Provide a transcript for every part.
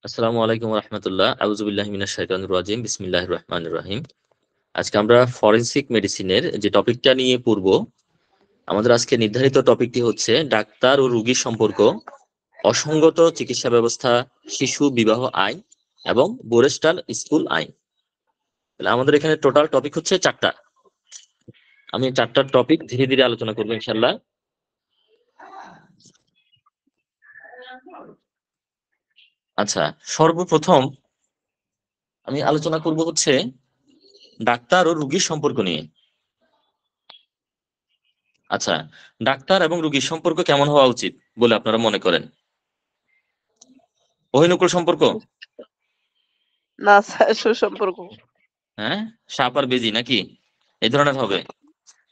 আসসালামু আলাইকুম রহমতুল্লাহ, আউযুবিল্লাহি মিনাশ শাইতানির রাজিম, বিসমিল্লাহির রহমানির রহিম। আজকে আমরা ফরেনসিক মেডিসিনের যে টপিকটা নিয়ে পড়ব, আমাদের আজকে নির্ধারিত টপিকটি হচ্ছে ডাক্তার ও রোগীর সম্পর্ক, অসঙ্গত চিকিৎসা ব্যবস্থা, শিশু বিবাহ আইন এবং বোরেস্টাল স্কুল আইন। তাহলে আমাদের এখানে টোটাল টপিক হচ্ছে চারটা। আমি চারটা টপিক ধীরে ধীরে আলোচনা করবো ইনশাল্লাহ। আচ্ছা, সর্বপ্রথম আমি আলোচনা করব হচ্ছে ডাক্তার ও রোগীর সম্পর্ক নিয়ে। আচ্ছা, ডাক্তার এবং রোগীর সম্পর্ক কেমন হওয়া উচিত বলে আপনারা মনে করেন? বহিনুকুল সম্পর্ক? না স্যার, সুসম্পর্ক। হ্যাঁ, সাপ আর বেজি নাকি এই ধরনের হবে,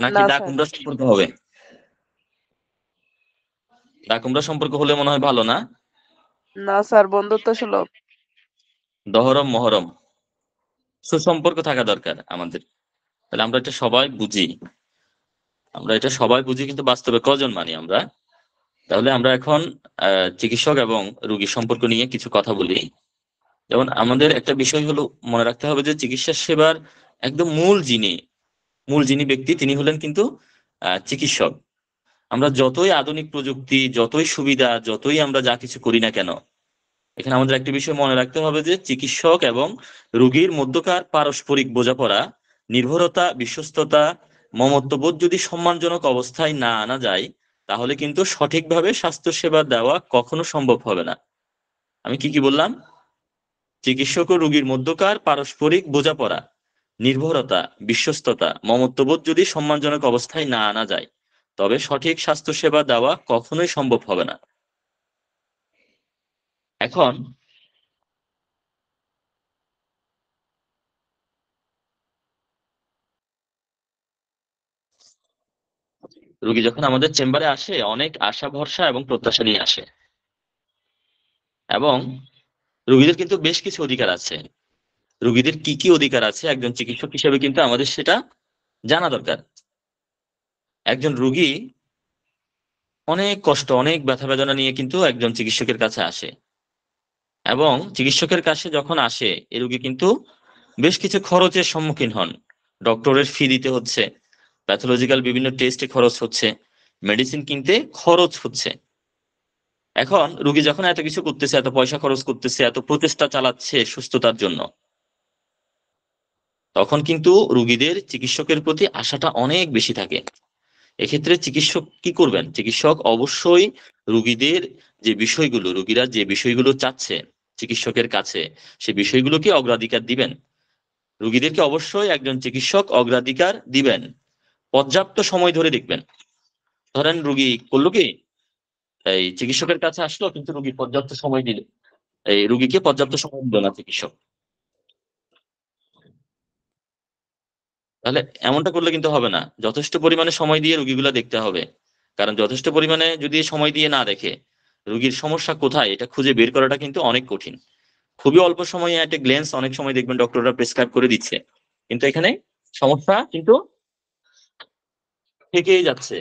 নাকি না দা স্যার। কুমড়া সম্পর্ক হবে? দা কুমড়া সম্পর্ক হলে মনে হয় ভালো না? না স্যার, বন্ধুত্ব সুলভ। দহরম মহরম সুসম্পর্ক থাকা দরকার আমাদের। তাহলে আমরা এটা সবাই বুঝি, কিন্তু বাস্তবে কজন মানি আমরা? তাহলে আমরা এখন চিকিৎসক এবং রোগীর সম্পর্ক নিয়ে কিছু কথা বলি। যেমন আমাদের একটা বিষয় হলো মনে রাখতে হবে যে চিকিৎসা সেবার একদম মূল যিনি ব্যক্তি তিনি হলেন কিন্তু চিকিৎসক। আমরা যতই আধুনিক প্রযুক্তি, যতই সুবিধা, যতই আমরা যা কিছু করি না কেন, এখানে আমাদের একটা বিষয় মনে রাখতে হবে যে চিকিৎসক এবং রোগীর মধ্যকার পারস্পরিক বোঝাপড়া, নির্ভরতা, বিশ্বস্ততা, মমত্ববোধ যদি সম্মানজনক অবস্থায় না আনা যায়, তাহলে কিন্তু সঠিকভাবে স্বাস্থ্য সেবা দেওয়া কখনো সম্ভব হবে না। আমি কি কি বললাম? চিকিৎসক ও রোগীর মধ্যকার পারস্পরিক বোঝাপড়া, নির্ভরতা, বিশ্বস্ততা, মমত্ববোধ যদি সম্মানজনক অবস্থায় না আনা যায়, তবে সঠিক স্বাস্থ্য সেবা দেওয়া কখনোই সম্ভব হবে না। এখন রোগী যখন আমাদের চেম্বারে আসে অনেক আশা ভরসা এবং প্রত্যাশা নিয়ে আসে, এবং রোগীদের কিন্তু বেশ কিছু অধিকার আছে। রোগীদের কি কি অধিকার আছে একজন চিকিৎসক হিসেবে কিন্তু আমাদের সেটা জানা দরকার। একজন রোগী অনেক কষ্ট, অনেক ব্যথা বেদনা নিয়ে কিন্তু একজন চিকিৎসকের কাছে আসে, এবং চিকিৎসকের কাছে যখন আসে এই রোগী কিন্তু বেশ কিছু খরচের সম্মুখীন হন। ডক্টরের ফি দিতে হচ্ছে, প্যাথোলজিক্যাল বিভিন্ন টেস্টে খরচ হচ্ছে, মেডিসিন কিনতে খরচ হচ্ছে। এখন রোগী যখন এত কিছু করতেছে, এত পয়সা খরচ করতেছে, এত প্রচেষ্টা চালাচ্ছে সুস্থতার জন্য, তখন কিন্তু রোগীদের চিকিৎসকের প্রতি আশাটা অনেক বেশি থাকে। এক্ষেত্রে চিকিৎসক কি করবেন? চিকিৎসক অবশ্যই রোগীদের রোগীরা যে বিষয়গুলো চাচ্ছে চিকিৎসকের কাছে, সে বিষয়গুলোকে অগ্রাধিকার দিবেন। রোগীদেরকে অবশ্যই একজন চিকিৎসক অগ্রাধিকার দিবেন, পর্যাপ্ত সময় ধরে দেখবেন। ধরেন রোগী করলো কি, এই চিকিৎসকের কাছে আসলো কিন্তু রোগী পর্যাপ্ত সময় দিল, এই রোগীকে পর্যাপ্ত সময় দিল না চিকিৎসক, তাহলে এমনটা করলে কিন্তু হবে না। যথেষ্ট পরিমাণে সময় দিয়ে রুগীগুলা দেখতে হবে। কারণ যথেষ্ট পরিমাণে যদি সময় দিয়ে না দেখে, রুগীর সমস্যা কোথায় এটা খুঁজে বের করাটা কিন্তু অনেক কঠিন। খুবই অল্প সময়ে একটা গ্লেন্স অনেক সময় দেখবেন ডক্টররা প্রেসক্রাইব করে দিচ্ছে, কিন্তু এখানে সমস্যা কিন্তু থেকেই যাচ্ছে।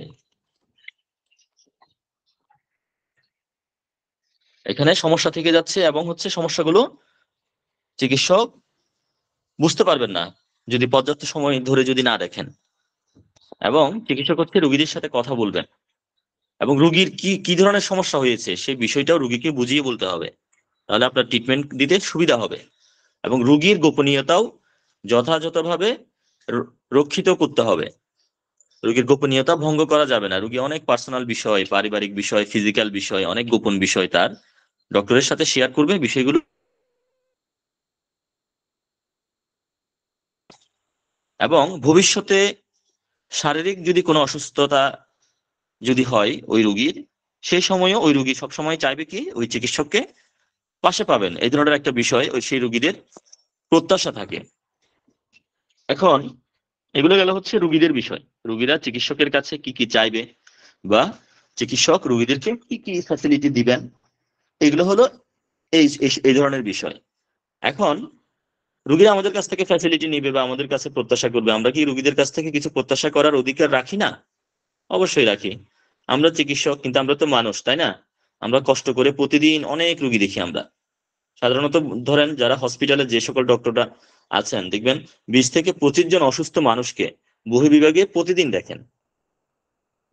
এখানে সমস্যা থেকে যাচ্ছে এবং হচ্ছে সমস্যাগুলো চিকিৎসক বুঝতে পারবেন না যদি পর্যাপ্ত সময় ধরে যদি না দেখেন। এবং চিকিৎসক হচ্ছে রুগীদের সাথে কথা বলবেন, এবং রুগীর কি কি ধরনের সমস্যা হয়েছে সেই বিষয়টাও রুগীকে বুঝিয়ে বলতে হবে, তাহলে আপনার ট্রিটমেন্ট দিতে সুবিধা হবে। এবং রুগীর গোপনীয়তাও যথাযথভাবে রক্ষিত করতে হবে। রুগীর গোপনীয়তা ভঙ্গ করা যাবে না। রুগী অনেক পার্সোনাল বিষয়, পারিবারিক বিষয়, ফিজিক্যাল বিষয়, অনেক গোপন বিষয় তার ডক্টরের সাথে শেয়ার করবে বিষয়গুলো। এবং ভবিষ্যতে শারীরিক যদি কোনো অসুস্থতা যদি হয় ওই রুগীর, সেই সময়ও ওই রুগী সবসময় চাইবে কি ওই চিকিৎসককে পাশে পাবেন, এই ধরনের একটা বিষয় ওই সেই রুগীদের প্রত্যাশা থাকে। এখন এগুলো গেল হচ্ছে রুগীদের বিষয়, রুগীরা চিকিৎসকের কাছে কি কি চাইবে বা চিকিৎসক রুগীদেরকে কি কি ফ্যাসিলিটি দিবেন, এগুলো হলো এই এই- এই ধরনের বিষয়। এখন রুগীরা আমাদের কাছ থেকে ফ্যাসিলিটি নিবে বা আমাদের কাছে প্রত্যাশা করবে, আমরা কি রুগীদের কাছ থেকে কিছু প্রত্যাশা করার অধিকার রাখি না? অবশ্যই রাখি। আমরা চিকিৎসক কিন্তু আমরা তো মানুষ, তাই না? আমরা কষ্ট করে প্রতিদিন অনেক রুগী দেখি আমরা। সাধারণত ধরেন যারা হসপিটালে যে সকল ডক্টররা আছেন দেখবেন 20 থেকে 25 জন অসুস্থ মানুষকে বহির্বিভাগে প্রতিদিন দেখেন।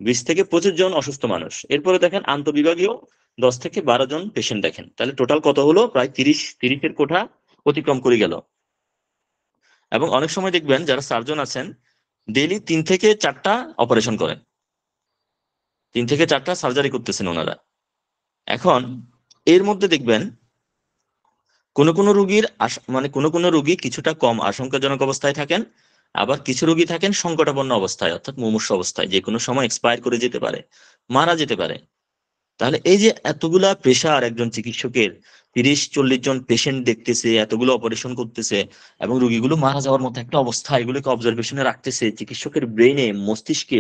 20 থেকে 25 জন অসুস্থ মানুষ, এরপরে দেখেন আন্তঃবিভাগীয় 10 থেকে 12 জন পেশেন্ট দেখেন, তাহলে টোটাল কত হলো? প্রায় 30-30-এর কোঠা অতিক্রম করে গেল। এবং অনেক সময় দেখবেন যারা সার্জন আছেন ডেইলি 3 থেকে 4টা অপারেশন করেন, 3 থেকে 4টা সার্জারি করতেছেন ওনারা। এখন এর মধ্যে দেখবেন কোনো কোনো রুগীর মানে কোনো কোনো রুগী কিছুটা কম আশঙ্কাজনক অবস্থায় থাকেন, আবার কিছু রুগী থাকেন সংকটাপন্ন অবস্থায়, অর্থাৎ মুমূর্ষু অবস্থায়, যে কোনো সময় এক্সপায়ার করে যেতে পারে, মারা যেতে পারে। তাহলে এই যে এতগুলা প্রেশার একজন চিকিৎসকের, 30-40 জন পেশেন্ট দেখতেছে, এতগুলো অপারেশন করতেছে এবং রুগীগুলো মারা যাওয়ার মতো একটা অবস্থা, এগুলোকে অবজারভেশনে রাখতেছে, চিকিৎসকের ব্রেনে, মস্তিষ্কে,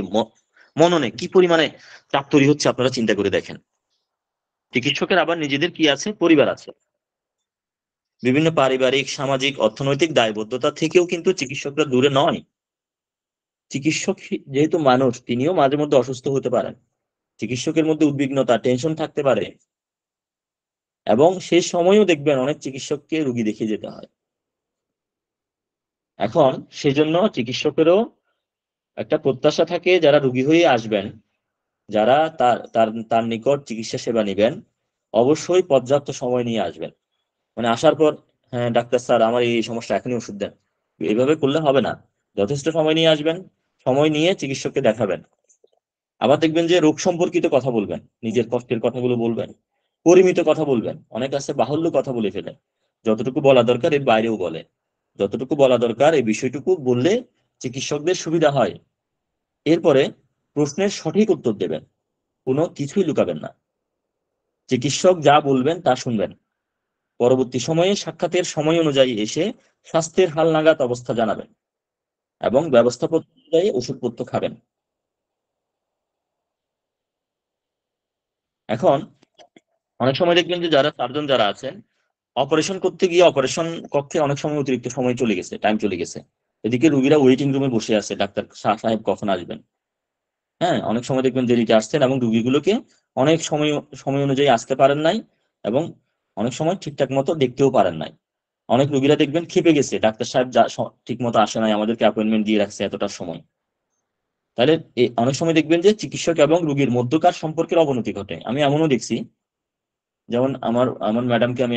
মননে কি পরিমাণে চাপ তৈরি হচ্ছে আপনারা চিন্তা করে দেখেন। চিকিৎসকের আবার নিজেদের কি আছে? পরিবার আছে। বিভিন্ন পারিবারিক, সামাজিক, অর্থনৈতিক দায়বদ্ধতা থেকেও কিন্তু চিকিৎসকরা দূরে নয়। চিকিৎসক যেহেতু মানুষ, তিনিও মাঝে মধ্যে অসুস্থ হতে পারেন, চিকিৎসকের মধ্যে উদ্বিগ্নতা, টেনশন থাকতে পারে, এবং সেই সময়ও দেখবেন অনেক চিকিৎসককে রুগী দেখে যেতে হয়। এখন সেজন্য চিকিৎসকেরও একটা প্রত্যাশা থাকে, যারা রুগী হয়ে আসবেন, যারা তার তার তার নিকট চিকিৎসা সেবা নেবেন, অবশ্যই পর্যাপ্ত সময় নিয়ে আসবেন। মানে আসার পর, হ্যাঁ ডাক্তার স্যার আমার এই সমস্যা, এখনই ওষুধ দেন, এইভাবে করলে হবে না। যথেষ্ট সময় নিয়ে আসবেন, সময় নিয়ে চিকিৎসককে দেখাবেন। আবার দেখবেন যে রোগ সম্পর্কিত কথা বলবেন, নিজের কষ্টের কথাগুলো বলবেন, পরিমিত কথা বলবেন। অনেক আছে বাহুল্য কথা বলে ফেলে, যতটুকু বলা দরকার এর বাইরেও বলে। যতটুকু বলা দরকার এই বিষয়টুকু বললে চিকিৎসকদের সুবিধা হয়। এরপরে প্রশ্নের সঠিক উত্তর দেবেন, কোনো কিছুই লুকাবেন না। চিকিৎসক যা বলবেন তা শুনবেন। পরবর্তী সময়ে সাক্ষাতের সময় অনুযায়ী এসে স্বাস্থ্যের হালনাগাদ অবস্থা জানাবেন এবং ব্যবস্থাপত্র অনুযায়ী ওষুধপত্র খাবেন। এখন অনেক সময় দেখবেন যে যারা সার্জন যারা আছেন, অপারেশন করতে গিয়ে অপারেশন কক্ষে অনেক সময় অতিরিক্ত সময় চলে গেছে, টাইম চলে গেছে, এদিকে রুগীরা ওয়েটিং রুমে বসে আছে, ডাক্তার সাহেব কখন আসবেন। হ্যাঁ, অনেক সময় দেখবেন দেরিতে আসছেন এবং রুগীগুলোকে অনেক সময় সময় অনুযায়ী আসতে পারেন নাই, এবং অনেক সময় ঠিকঠাক মতো দেখতেও পারেন নাই। অনেক রুগীরা দেখবেন খেপে গেছে, ডাক্তার সাহেব যা ঠিক মতো আসে নাই, আমাদেরকে অ্যাপয়েন্টমেন্ট দিয়ে রাখছে এতটার সময়। তাহলে অনেক সময় দেখবেন যে চিকিৎসক এবং রুগীর মধ্যকার সম্পর্কের অবনতি ঘটে। আমি এমনও দেখছি, যেমন আমার আমার ম্যাডামকে আমি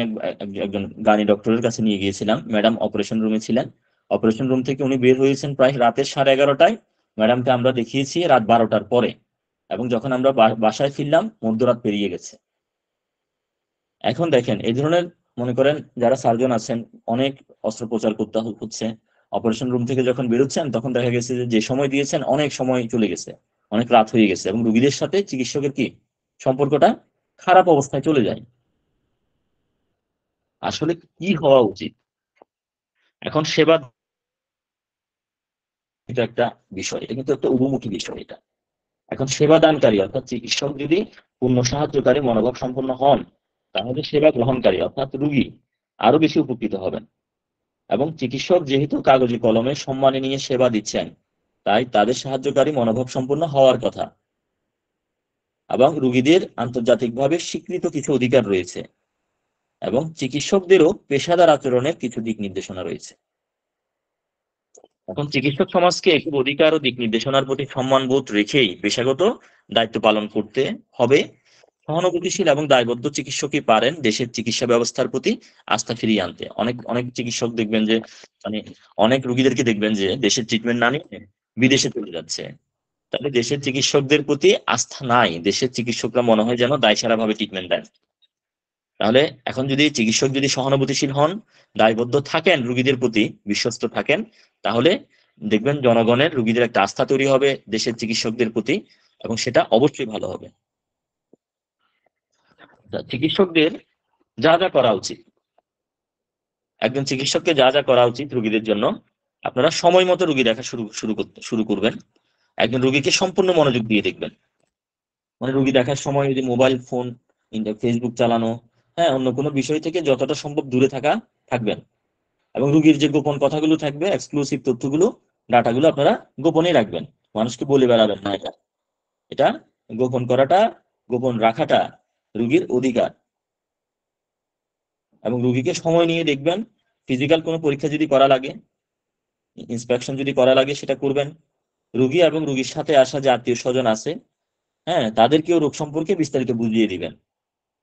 একজন গানি ডক্টরের কাছে নিয়ে গিয়েছিলাম, ম্যাডাম অপারেশন রুমে ছিলেন। অপারেশন রুম থেকে উনি বের হয়েছেন প্রায় রাতের 11:30টায়, ম্যাডামকে আমরা দেখিয়েছি রাত 12টার পরে, এবং যখন আমরা বাসায় ফিরলাম মধ্যরাত পেরিয়ে গেছে। এখন দেখেন এই ধরনের, মনে করেন যারা সার্জন আছেন, অনেক অস্ত্রোপচার করতে হচ্ছে, অপারেশন রুম থেকে যখন বেরোচ্ছেন তখন দেখা গেছে যে যে সময় দিয়েছেন অনেক সময় চলে গেছে, অনেক রাত হয়ে গেছে, এবং রুগীদের সাথে চিকিৎসকের কি সম্পর্কটা খারাপ অবস্থায় চলে যায়। আসলে কি হওয়া উচিত? এখন সেবা, এটা একটা বিষয়, এটা কিন্তু একটা উভমুখী বিষয় এটা। এখন সেবা দানকারী অর্থাৎ চিকিৎসক যদি পূর্ণ সাহায্যকারী মনোভাব সম্পন্ন হন, তাহলে সেবা গ্রহণকারী অর্থাৎ রুগী আরো বেশি উপকৃত হবেন। এবং চিকিৎসক যেহেতু কাগজে কলমে সম্মানে নিয়ে সেবা দিচ্ছেন, তাই তাদের সাহায্যকারী মনোভাব সম্পন্ন হওয়ার কথা। এবং রুগীদের আন্তর্জাতিকভাবে স্বীকৃত কিছু অধিকার রয়েছে, এবং চিকিৎসকদেরও পেশাদার আচরণের কিছু দিক নির্দেশনা রয়েছে। এখন চিকিৎসক সমাজকে এসব অধিকার ও দিক নির্দেশনার প্রতি সম্মানবোধ রেখেই পেশাগত দায়িত্ব পালন করতে হবে। সহানুভূতিশীল এবং দায়বদ্ধ চিকিৎসকই পারেন দেশের চিকিৎসা ব্যবস্থার প্রতি আস্থা ফিরিয়ে আনতে। অনেক অনেক চিকিৎসক দেখবেন যে, মানে অনেক রুগীদেরকে দেখবেন যে দেশের ট্রিটমেন্ট না নিয়ে বিদেশে চলে যাচ্ছে। তাহলে দেশের চিকিৎসকদের প্রতি আস্থা নাই, দেশের চিকিৎসকরা মনে হয় যেন দায়সারা ভাবে ট্রিটমেন্ট দেন। তাহলে এখন যদি চিকিৎসক যদি সহানুভূতিশীল হন, দায়বদ্ধ থাকেন রুগীদের প্রতি, বিশ্বস্ত থাকেন, তাহলে দেখবেন জনগণের, রুগীদের একটা আস্থা তৈরি হবে দেশের চিকিৎসকদের প্রতি, এবং সেটা অবশ্যই ভালো হবে। চিকিৎসকদের যা যা করা উচিত, একজন চিকিৎসককে যা যা করা উচিত রুগীদের জন্য, আপনারা সময় মতো রুগী দেখা শুরু করবেন। একজন রুগীকে সম্পূর্ণ মনোযোগ দিয়ে দেখবেন, মানে রুগী দেখার সময় যদি মোবাইল ফোন, ফেসবুক চালানো, হ্যাঁ অন্য কোনো বিষয় থেকে যতটা সম্ভব দূরে থাকবেন। এবং রুগীর যে গোপন কথাগুলো থাকবে, এক্সক্লুসিভ তথ্যগুলো, ডাটাগুলো আপনারা গোপনেই রাখবেন, মানুষকে বলে বেড়াবেন না। এটা এটা গোপন করাটা, গোপন রাখাটা রুগীর অধিকার। এবং রুগীকে সময় নিয়ে দেখবেন, ফিজিক্যাল কোনো পরীক্ষা যদি করা লাগে, ইন্সপেকশন যদি করা লাগে সেটা করবেন। রুগী এবং রুগীর সাথে আসা যে আত্মীয় স্বজন আছে, হ্যাঁ, তাদেরকেও রোগ সম্পর্কে বিস্তারিত বুঝিয়ে দিবেন।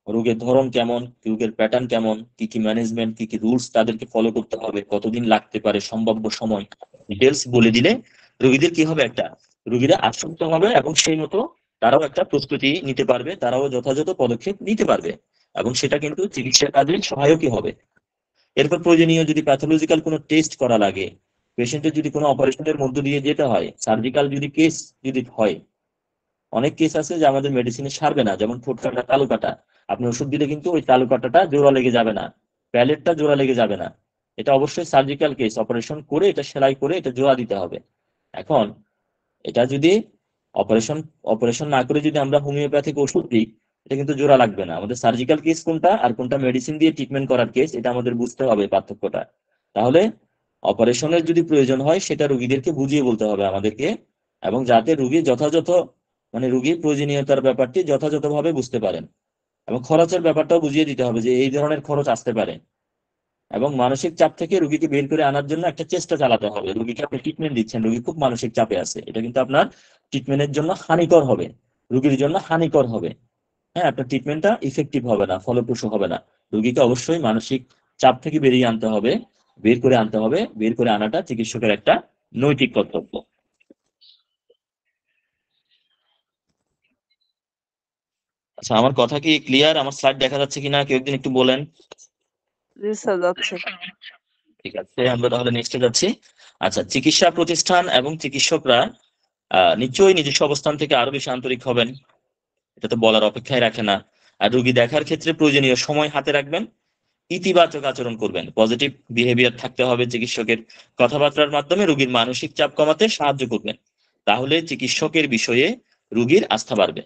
রোগের ধরন কেমন, রোগের প্যাটার্ন কেমন, কি কি ম্যানেজমেন্ট, কি কি রুলস তাদেরকে ফলো করতে হবে, কতদিন লাগতে পারে, সম্ভাব্য সময় ডিটেলস বলে দিলে রোগীদের কি হবে, একটা রোগীরা আশ্বস্ত হবে এবং সেই মতো তারাও একটা প্রস্তুতি নিতে পারবে, তারাও যথাযথ পদক্ষেপ নিতে পারবে এবং সেটা কিন্তু চিকিৎসা কাজে সহায়কই হবে। এরপর প্রয়োজনীয় যদি প্যাথোলজিক্যাল কোনো টেস্ট করা লাগে, পেশেন্টের যদি কোনো অপারেশনের মধ্য দিয়ে যেতে হয়, সার্জিক্যাল যদি কেস যদি হয়, অনেক কেস আছে যে আমাদের মেডিসিনে সারবে না, যেমন ঠোঁট কাটা, তালু কাটা। আপনি ওষুধ দিলে কিন্তু ওই তালু কাটাটা জোড়া লেগে যাবে না, প্যালেটটা জোড়া লেগে যাবে না। এটা অবশ্যই সার্জিক্যাল কেস, অপারেশন করে এটা সেলাই করে এটা জোড়া দিতে হবে। এখন এটা যদি অপারেশন অপারেশন না করে যদি আমরা হোমিওপ্যাথিক ওষুধ দিই, এটা কিন্তু জোড়া লাগবে না। আমাদের সার্জিক্যাল কেস কোনটা আর কোনটা মেডিসিন দিয়ে ট্রিটমেন্ট করার কেস, এটা আমাদের বুঝতে হবে পার্থক্যটা। তাহলে অপারেশনের যদি প্রয়োজন হয় সেটা রুগীদেরকে বুঝিয়ে বলতে হবে আমাদেরকে, এবং যাতে রুগী যথাযথ, মানে রুগীর প্রয়োজনীয়তার ব্যাপারটি যথাযথভাবে বুঝতে পারেন। এবং খরচের ব্যাপারটাও বুঝিয়ে দিতে হবে যে এই ধরনের খরচ আসতে পারে। এবং মানসিক চাপ থেকে রুগীকে বের করে আনার জন্য একটা চেষ্টা চালাতে হবে। রুগীকে আপনি ট্রিটমেন্ট দিচ্ছেন, রুগী খুব মানসিক চাপে আছে, এটা কিন্তু আপনার ট্রিটমেন্টের জন্য হানিকর হবে, রুগীর জন্য হানিকর হবে। হ্যাঁ, আপনার ট্রিটমেন্টটা ইফেক্টিভ হবে না, ফলপ্রসূ হবে না। রুগীকে অবশ্যই মানসিক চাপ থেকে বেরিয়ে আনতে হবে, বের করে আনতে হবে। বের করে আনাটা চিকিৎসকের একটা নৈতিক কর্তব্য। আচ্ছা, আমার কথা কি ক্লিয়ার? আমার স্লাইড দেখা যাচ্ছে কিনা কেউ একদিন একটু বলেন। জি স্যার, যাচ্ছে। ঠিক আছে, আমরা তাহলে নেক্সটে যাচ্ছি। আচ্ছা, চিকিৎসা প্রতিষ্ঠান এবং চিকিৎসকরা নিশ্চয়ই নিজস্ব অবস্থান থেকে আরো বেশি আন্তরিক হবেন, এটা তো বলার অপেক্ষায় রাখে না। আর রুগী দেখার ক্ষেত্রে প্রয়োজনীয় সময় হাতে রাখবেন, ইতিবাচক আচরণ করবেন, পজিটিভ বিহেভিয়ার থাকতে হবে চিকিৎসকের। কথাবার্তার মাধ্যমে রুগীর মানসিক চাপ কমাতে সাহায্য করবেন, তাহলে চিকিৎসকের বিষয়ে রুগীর আস্থা বাড়বে।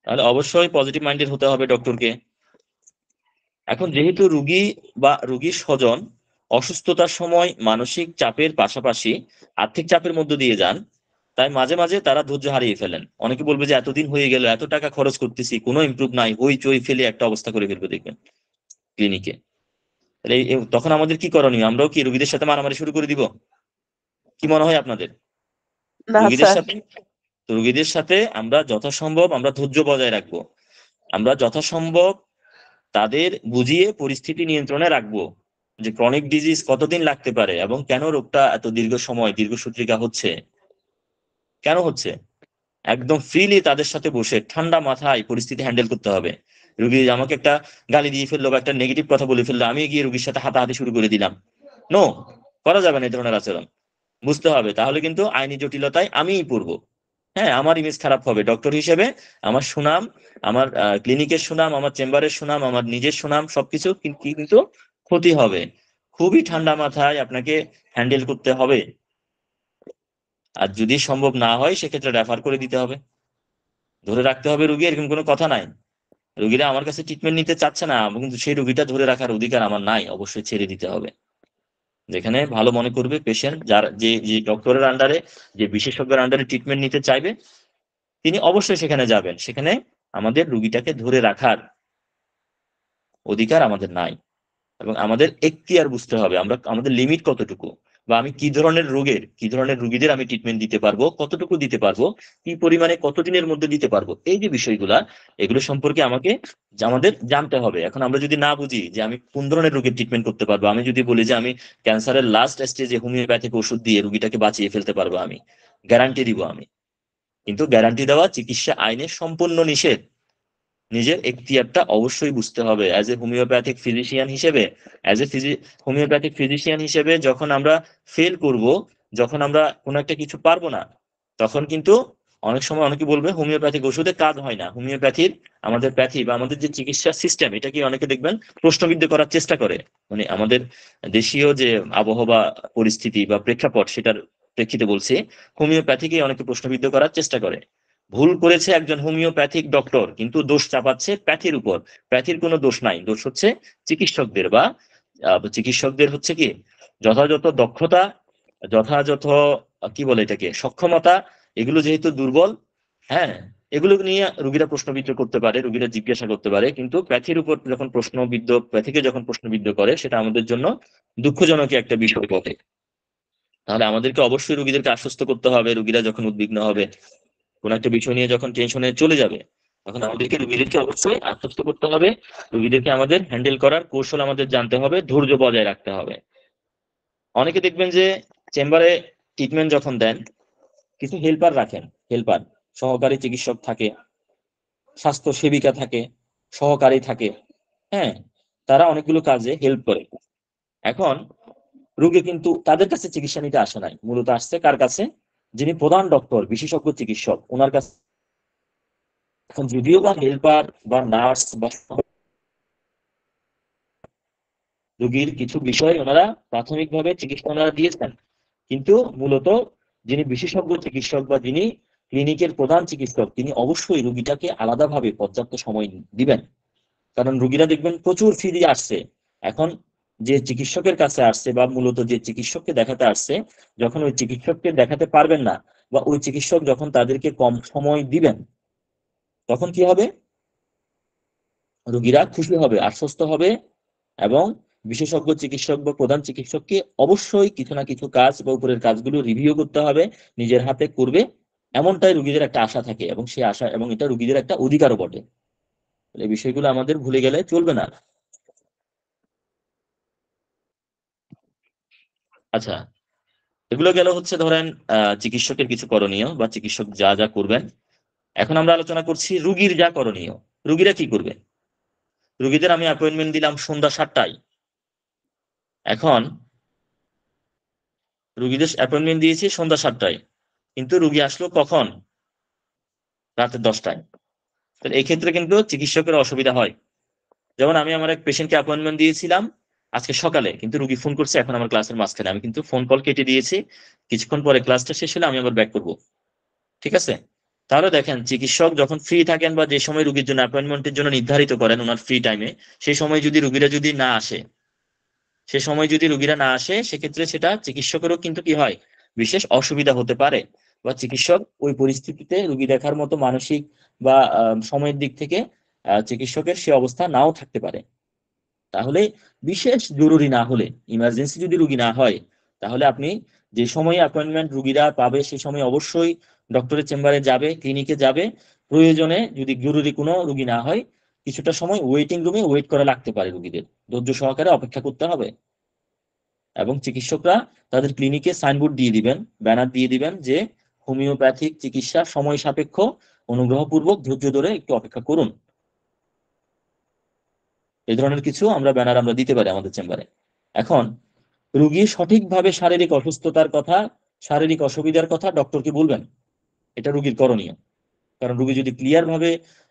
তাহলে অবশ্যই পজিটিভ মাইন্ডেড হতে হবে ডক্টরকে। এখন যেহেতু রুগী বা রুগীর স্বজন অসুস্থতার সময় মানসিক চাপের পাশাপাশি আর্থিক চাপের মধ্য দিয়ে যান, তাই মাঝে মাঝে তারা ধৈর্য হারিয়ে ফেলেন। অনেকে বলবে যে এতদিন হয়ে গেল, এত টাকা খরচ করতেছি, কোনো ইমপ্রুভ নাই, হইচই ফেলে একটা অবস্থা করে ফেলবে দেখবেন ক্লিনিকে। তাহলে তখন আমাদের কি করণীয়? আমরাও কি রুগীদের সাথে মারামারি শুরু করে দিব? কি মনে হয় আপনাদের? না রুগীদের স্যার। সাথে, রুগীদের সাথে আমরা যথাসম্ভব আমরা ধৈর্য বজায় রাখবো। আমরা যথাসম্ভব তাদের বুঝিয়ে পরিস্থিতি নিয়ন্ত্রণে রাখবো, যে ক্রনিক ডিজিজ কতদিন লাগতে পারে এবং কেন রোগটা এত দীর্ঘ সময় দীর্ঘসূত্রিকা হচ্ছে, কেন হচ্ছে। একদম ফ্রিলি তাদের সাথে বসে ঠান্ডা মাথায় পরিস্থিতি হ্যান্ডেল করতে হবে। রুগী আমাকে একটা গালি দিয়ে ফেললো বা একটা নেগেটিভ কথা বলে ফেললো, আমি গিয়ে রুগীর সাথে হাতাহাতি শুরু করে দিলাম, নো, করা যাবে না এই ধরনের আচরণ। বুঝতে হবে, তাহলে কিন্তু আইনি জটিলতায় আমিই পড়বো। হ্যাঁ, আমার ইমেজ খারাপ হবে ডক্টর হিসেবে, আমার সুনাম, আমার ক্লিনিকের সুনাম, আমার চেম্বারের সুনাম, আমার নিজের সুনাম, সবকিছু কিন্তু ক্ষতি হবে। খুবই ঠান্ডা মাথায় আপনাকে হ্যান্ডেল করতে হবে। আর যদি সম্ভব না হয় সেক্ষেত্রে রেফার করে দিতে হবে, ধরে রাখতে হবে রুগী, এরকম কোনো কথা নাই। রুগীরা আমার কাছে ট্রিটমেন্ট নিতে চাচ্ছে না, কিন্তু সেই রুগীটা ধরে রাখার অধিকার আমার নাই, অবশ্যই ছেড়ে দিতে হবে। যেখানে ভালো মনে করবে পেশেন্ট, যার যে যে ডক্টরের আন্ডারে, যে বিশেষজ্ঞের আন্ডারে ট্রিটমেন্ট নিতে চাইবে, তিনি অবশ্যই সেখানে যাবেন। সেখানে আমাদের রুগীটাকে ধরে রাখার অধিকার আমাদের নাই। এবং আমাদের এখতিয়ার বুঝতে হবে, আমরা আমাদের লিমিট কতটুকু, বা আমি কি ধরনের রোগের, কি ধরনের রুগীদের আমি ট্রিটমেন্ট দিতে পারবো, কতটুকু দিতে পারবো, কি পরিমাণে কতদিনের মধ্যে দিতে পারবো, এই যে বিষয়গুলা, এগুলো সম্পর্কে আমাদের জানতে হবে। এখন আমরা যদি না বুঝি যে আমি কোন ধরনের রোগের ট্রিটমেন্ট করতে পারবো, আমি যদি বলি যে আমি ক্যান্সারের লাস্ট স্টেজে হোমিওপ্যাথিক ওষুধ দিয়ে রুগীটাকে বাঁচিয়ে ফেলতে পারবো, আমি গ্যারান্টি দিব, আমি কিন্তু গ্যারান্টি দেওয়া চিকিৎসা আইনে সম্পূর্ণ নিষেধ। নিজের এখতিয়ারটা অবশ্যই বুঝতে হবে অ্যাজ এ হোমিওপ্যাথিক ফিজিশিয়ান হিসেবে। অ্যাজ এ হোমিওপ্যাথিক ফিজিশিয়ান হিসেবে যখন আমরা ফেল করব, যখন আমরা কোনো একটা কিছু পারবো না, তখন কিন্তু অনেক সময় অনেকে বলবে হোমিওপ্যাথিক ওষুধে কাজ হয় না। হোমিওপ্যাথির আমাদের প্যাথি বা আমাদের যে চিকিৎসা সিস্টেম, এটা কি অনেকে দেখবেন প্রশ্নবিদ্ধ করার চেষ্টা করে। মানে আমাদের দেশীয় যে আবহাওয়া পরিস্থিতি বা প্রেক্ষাপট, সেটার প্রেক্ষিতে বলছে, হোমিওপ্যাথিকে অনেকে প্রশ্নবিদ্ধ করার চেষ্টা করে। ভুল করেছে একজন হোমিওপ্যাথিক ডক্টর, কিন্তু দোষ চাপাচ্ছে প্যাথির উপর। প্যাথির কোনো দোষ নাই, দোষ হচ্ছে চিকিৎসকদের, বা চিকিৎসকদের হচ্ছে কি যথাযথ দক্ষতা, যথাযথ কি বলে এটাকে, সক্ষমতা, এগুলো যেহেতু দুর্বল, হ্যাঁ, এগুলো নিয়ে রোগীরা প্রশ্নবিদ্ধ করতে পারে, রোগীরা জিজ্ঞাসা করতে পারে, কিন্তু প্যাথির উপর যখন প্যাথিকে যখন প্রশ্নবিদ্ধ করে সেটা আমাদের জন্য দুঃখজনক একটা বিষয় বটে। তাহলে আমাদেরকে অবশ্যই রোগীদেরকে আশ্বস্ত করতে হবে। রোগীরা যখন উদ্বিগ্ন হবে, কোন একটা বিষয় নিয়ে যখন টেনশনে চলে যাবে, তখন আমাদেরকে রোগীদেরকে অবশ্যই আশ্বস্ত করতে হবে। রোগীদেরকে আমাদের হ্যান্ডেল করার কৌশল আমাদের জানতে হবে, ধৈর্য বজায় রাখতে হবে। অনেকে দেখবেন যে চেম্বারে ট্রিটমেন্ট যখন দেন, কিছু হেল্পার রাখেন, হেল্পার সহকারী চিকিৎসক থাকে, স্বাস্থ্য সেবিকা থাকে, সহকারী থাকে। হ্যাঁ, তারা অনেকগুলো কাজে হেল্প করে। এখন রোগী কিন্তু তাদের কাছে চিকিৎসা নিতে আসে নাই, মূলত আসছে কার কাছে? যিনি প্রধান ডক্টর, বিশেষজ্ঞ চিকিৎসক, ওনার কাছে। এখন যদিও বা হেল্পার বা নার্স বা রোগীর কিছু বিষয় ওনারা প্রাথমিকভাবে চিকিৎসা ওনারা দিয়েছেন, কিন্তু মূলত যিনি বিশেষজ্ঞ চিকিৎসক বা যিনি ক্লিনিকের প্রধান চিকিৎসক, তিনি অবশ্যই রোগীটাকে আলাদাভাবে পর্যাপ্ত সময় দিবেন। কারণ রোগীরা দেখবেন প্রচুর ফি দিয়ে আসছে। এখন যে চিকিৎসকের কাছে আসছে বা মূলত যে চিকিৎসককে দেখাতে আসছে, যখন ওই চিকিৎসককে দেখাতে পারবেন না বা ওই চিকিৎসক যখন তাদেরকে কম সময় দিবেন, তখন কি হবে? রোগীরা খুশি হবে, আশ্বস্ত হবে, এবং বিশেষজ্ঞ চিকিৎসক বা প্রধান চিকিৎসককে অবশ্যই কিছু না কিছু কাজ বা উপরের কাজগুলো রিভিউ করতে হবে, নিজের হাতে করবে, এমনটাই রোগীদের একটা আশা থাকে, এবং সেই আশা এবং এটা রোগীদের একটা অধিকারও বটে। এই বিষয়গুলো আমাদের ভুলে গেলে চলবে না। আচ্ছা, এগুলো গেল হচ্ছে ধরেন চিকিৎসকের কিছু করণীয় বা চিকিৎসক যা যা করবেন। এখন আমরা আলোচনা করছি রুগীর যা করণীয়। রুগীরা কি করবে? রুগীদের আমি অ্যাপয়েন্টমেন্ট দিলাম সন্ধ্যা 7টায়। এখন রুগীদের অ্যাপয়েন্টমেন্ট দিয়েছি সন্ধ্যা 7টায়, কিন্তু রুগী আসলো কখন? রাতে 10টায়। তাহলে এই ক্ষেত্রে কিন্তু চিকিৎসকের অসুবিধা হয়। যেমন আমি আমার এক পেশেন্টকে অ্যাপয়েন্টমেন্ট দিয়েছিলাম আজকে সকালে, কিন্তু রুগী ফোন করছে এখন আমার ক্লাসের মাঝখানে, আমি কিন্তু ফোন কল কেটে দিয়েছি। কিছুক্ষণ পরে ক্লাসটা শেষ হলে আমি আবার ব্যাক করবো। ঠিক আছে? তাহলে দেখেন, চিকিৎসক যখন ফ্রি থাকেন বা যে সময় রুগীর জন্য অ্যাপয়েন্টমেন্টের জন্য নির্ধারিত করেন ওনার ফ্রি টাইমে, সেই সময় যদি রুগীরা যদি না আসে, সে সময় যদি রুগীরা না আসে, সেক্ষেত্রে সেটা চিকিৎসকেরও কিন্তু কি হয়, বিশেষ অসুবিধা হতে পারে। বা চিকিৎসক ওই পরিস্থিতিতে রুগী দেখার মতো মানসিক বা সময়ের দিক থেকে চিকিৎসকের সে অবস্থা নাও থাকতে পারে। তাহলে বিশেষ জরুরি না হলে, ইমার্জেন্সি যদি রুগী না হয়, তাহলে আপনি যে সময় অ্যাপয়েন্টমেন্ট রুগীরা পাবে সে সময় অবশ্যই ডক্টরের চেম্বারে যাবে, ক্লিনিকে যাবে। প্রয়োজনে যদি জরুরি কোনো রুগী না হয়, কিছুটা সময় ওয়েটিং রুমে ওয়েট করা লাগতে পারে, রুগীদের ধৈর্য সহকারে অপেক্ষা করতে হবে। এবং চিকিৎসকরা তাদের ক্লিনিকে সাইনবোর্ড দিয়ে দিবেন, ব্যানার দিয়ে দিবেন যে হোমিওপ্যাথিক চিকিৎসা সময় সাপেক্ষ, অনুগ্রহপূর্বক ধৈর্য ধরে একটু অপেক্ষা করুন। এই ধরনের কিছু আমরা ব্যানার আমরা দিতে পারি আমাদের চেম্বারে। এখন রুগী সঠিকভাবে শারীরিক অসুস্থতার কথা, শারীরিক অসুবিধার কথা ডক্টরকে বলবেন, এটা রুগীর করণীয়। কারণ রুগী যদি ক্লিয়ার ভাবে,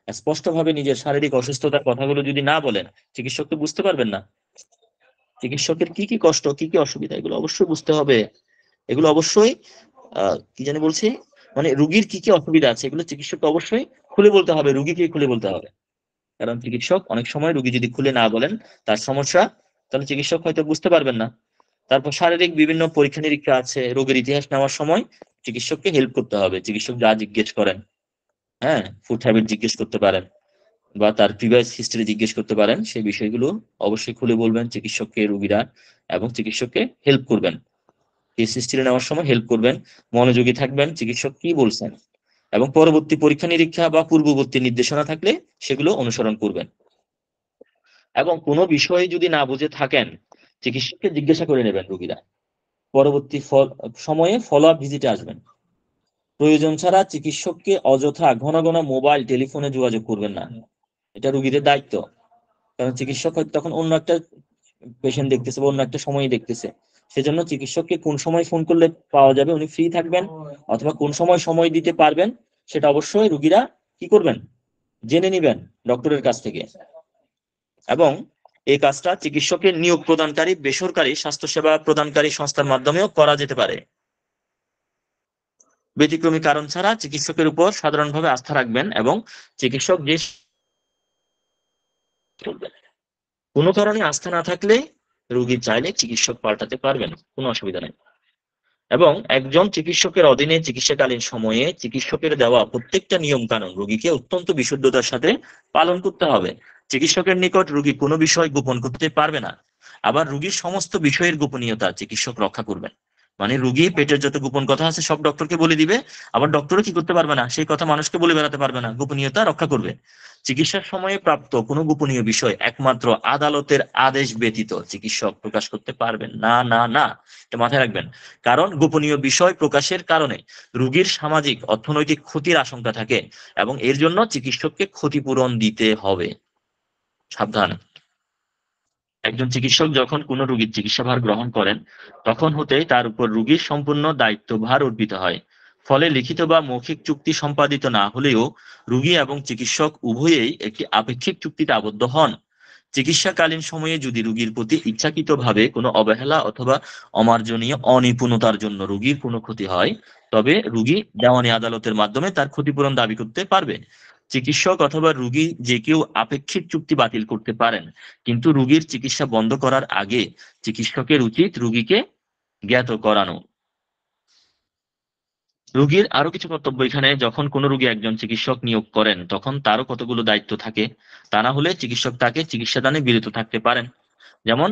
স্পষ্ট ভাবে নিজের শারীরিক অসুস্থতার কথাগুলো যদি না বলেন, চিকিৎসক তো বুঝতে পারবেন না চিকিৎসকের কি কি কষ্ট, কি কি অসুবিধা, এগুলো অবশ্যই বুঝতে হবে। এগুলো অবশ্যই কি জানি বলছি, মানে রুগীর কি কি অসুবিধা আছে এগুলো চিকিৎসককে অবশ্যই খুলে বলতে হবে, রুগীকে খুলে বলতে হবে। কারণ চিকিৎসক অনেক সময় রুগী যদি খুলে না বলেন তার সমস্যা, তাহলে চিকিৎসক হয়তো বুঝতে পারবেন না। তারপর শারীরিক বিভিন্ন পরীক্ষা নিরীক্ষা আছে, রোগের ইতিহাস নেওয়ার সময় চিকিৎসককে হেল্প করতে হবে। চিকিৎসক যা জিজ্ঞেস করেন, হ্যাঁ, ফুড হ্যাবিট জিজ্ঞেস করতে পারেন বা তার প্রিভিয়াস হিস্ট্রি জিজ্ঞেস করতে পারেন, সেই বিষয়গুলো অবশ্যই খুলে বলবেন চিকিৎসককে রুগীরা, এবং চিকিৎসককে হেল্প করবেন। কেস হিস্ট্রি নেওয়ার সময় হেল্প করবেন, মনোযোগী থাকবেন চিকিৎসক কি বলছেন, এবং পরবর্তী পরীক্ষা নিরীক্ষা বা পূর্ববর্তী নির্দেশনা থাকলে সেগুলো অনুসরণ করবেন। এবং কোনো বিষয়ে যদি না বুঝে থাকেন, চিকিৎসককে জিজ্ঞাসা করে নেবেন রুগীরা। পরবর্তী সময়ে ফলো আপ ভিজিটে আসবেন। প্রয়োজন ছাড়া চিকিৎসককে অযথা ঘন ঘন মোবাইল টেলিফোনে যোগাযোগ করবেন না, এটা রুগীদের দায়িত্ব। কারণ চিকিৎসক হয়তো তখন অন্য একটা পেশেন্ট দেখতেছে বা অন্য একটা সময় দেখতেছে। সেজন্য চিকিৎসককে কোন সময় ফোন করলে পাওয়া যাবে, উনি ফ্রি থাকবেন, অথবা কোন সময় সময় দিতে পারবেন, সেটা অবশ্যই রুগীরা কি করবেন, জেনে নিবেন ডক্টরের কাছ থেকে। এবং এই কাজটা চিকিৎসকের নিয়োগ প্রদানকারী বেসরকারি স্বাস্থ্যসেবা প্রদানকারী সংস্থার মাধ্যমেও করা যেতে পারে। ব্যতিক্রমী কারণ ছাড়া চিকিৎসকের উপর সাধারণভাবে আস্থা রাখবেন, এবং চিকিৎসক যে চলবেন। কোনো কারণে আস্থা না থাকলে রোগী চাইলে চিকিৎসক পাল্টাতে পারবেন, কোনো অসুবিধা নেই। এবং একজন চিকিৎসকের অধীনে চিকিৎসাকালীন সময়ে চিকিৎসকের দেওয়া প্রত্যেকটা নিয়ম কানুন রোগীকে অত্যন্ত বিশুদ্ধতার সাথে পালন করতে হবে। চিকিৎসকের নিকট রোগী কোনো বিষয় গোপন করতে পারবে না। আবার রোগীর সমস্ত বিষয়ের গোপনীয়তা চিকিৎসক রক্ষা করবেন। মানে রোগী পেটের যত গোপন কথা আছে সব ডক্টরকে বলে দিবে, আবার ডক্টরও কি করতে পারবে না, সেই কথা মানুষকে বলে বেড়াতে পারবে না, গোপনীয়তা রক্ষা করবে। চিকিৎসার সময়ে প্রাপ্ত কোনো গোপনীয় বিষয় একমাত্র আদালতের আদেশ ব্যতীত চিকিৎসক প্রকাশ করতে পারবেন না, না, না। এটা মাথায় রাখবেন। কারণ গোপনীয় বিষয় প্রকাশের কারণে রোগীর সামাজিক অর্থনৈতিক ক্ষতির আশঙ্কা থাকে এবং এর জন্য চিকিৎসককে ক্ষতিপূরণ দিতে হবে। সাবধান। একজন চিকিৎসক যখন কোনো রোগীর চিকিৎসাভার গ্রহণ করেন তখন হতেই তার উপর রোগীর সম্পূর্ণ দায়িত্বভার অর্পিত হয়। ফলে লিখিত বা মৌখিক চুক্তি সম্পাদিত না হলেও রোগী এবং চিকিৎসক উভয়েই একটি আপেক্ষিক চুক্তিতে আবদ্ধ হন। চিকিৎসাকালীন সময়ে যদি রোগীর প্রতি ইচ্ছাকৃতভাবে কোনো অবহেলা অথবা অমার্জনীয় অনিপুণতার জন্য রোগীর কোনো ক্ষতি হয়, তবে রোগী দেওয়ানি আদালতের মাধ্যমে তার ক্ষতিপূরণ দাবি করতে পারবে। চিকিৎসক অথবা রোগী যে কেউ আপেক্ষিক চুক্তি বাতিল করতে পারেন, কিন্তু রোগীর চিকিৎসা বন্ধ করার আগে চিকিৎসকের উচিত রোগীকে জ্ঞাত করানো। রোগীর আরো কিছু কর্তব্য এখানে, যখন কোনো রোগী একজন চিকিৎসক নিয়োগ করেন তখন তারও কতগুলো দায়িত্ব থাকে। তা না হলে চিকিৎসক তাকে চিকিৎসাদানে বিরত থাকতে পারেন। যেমন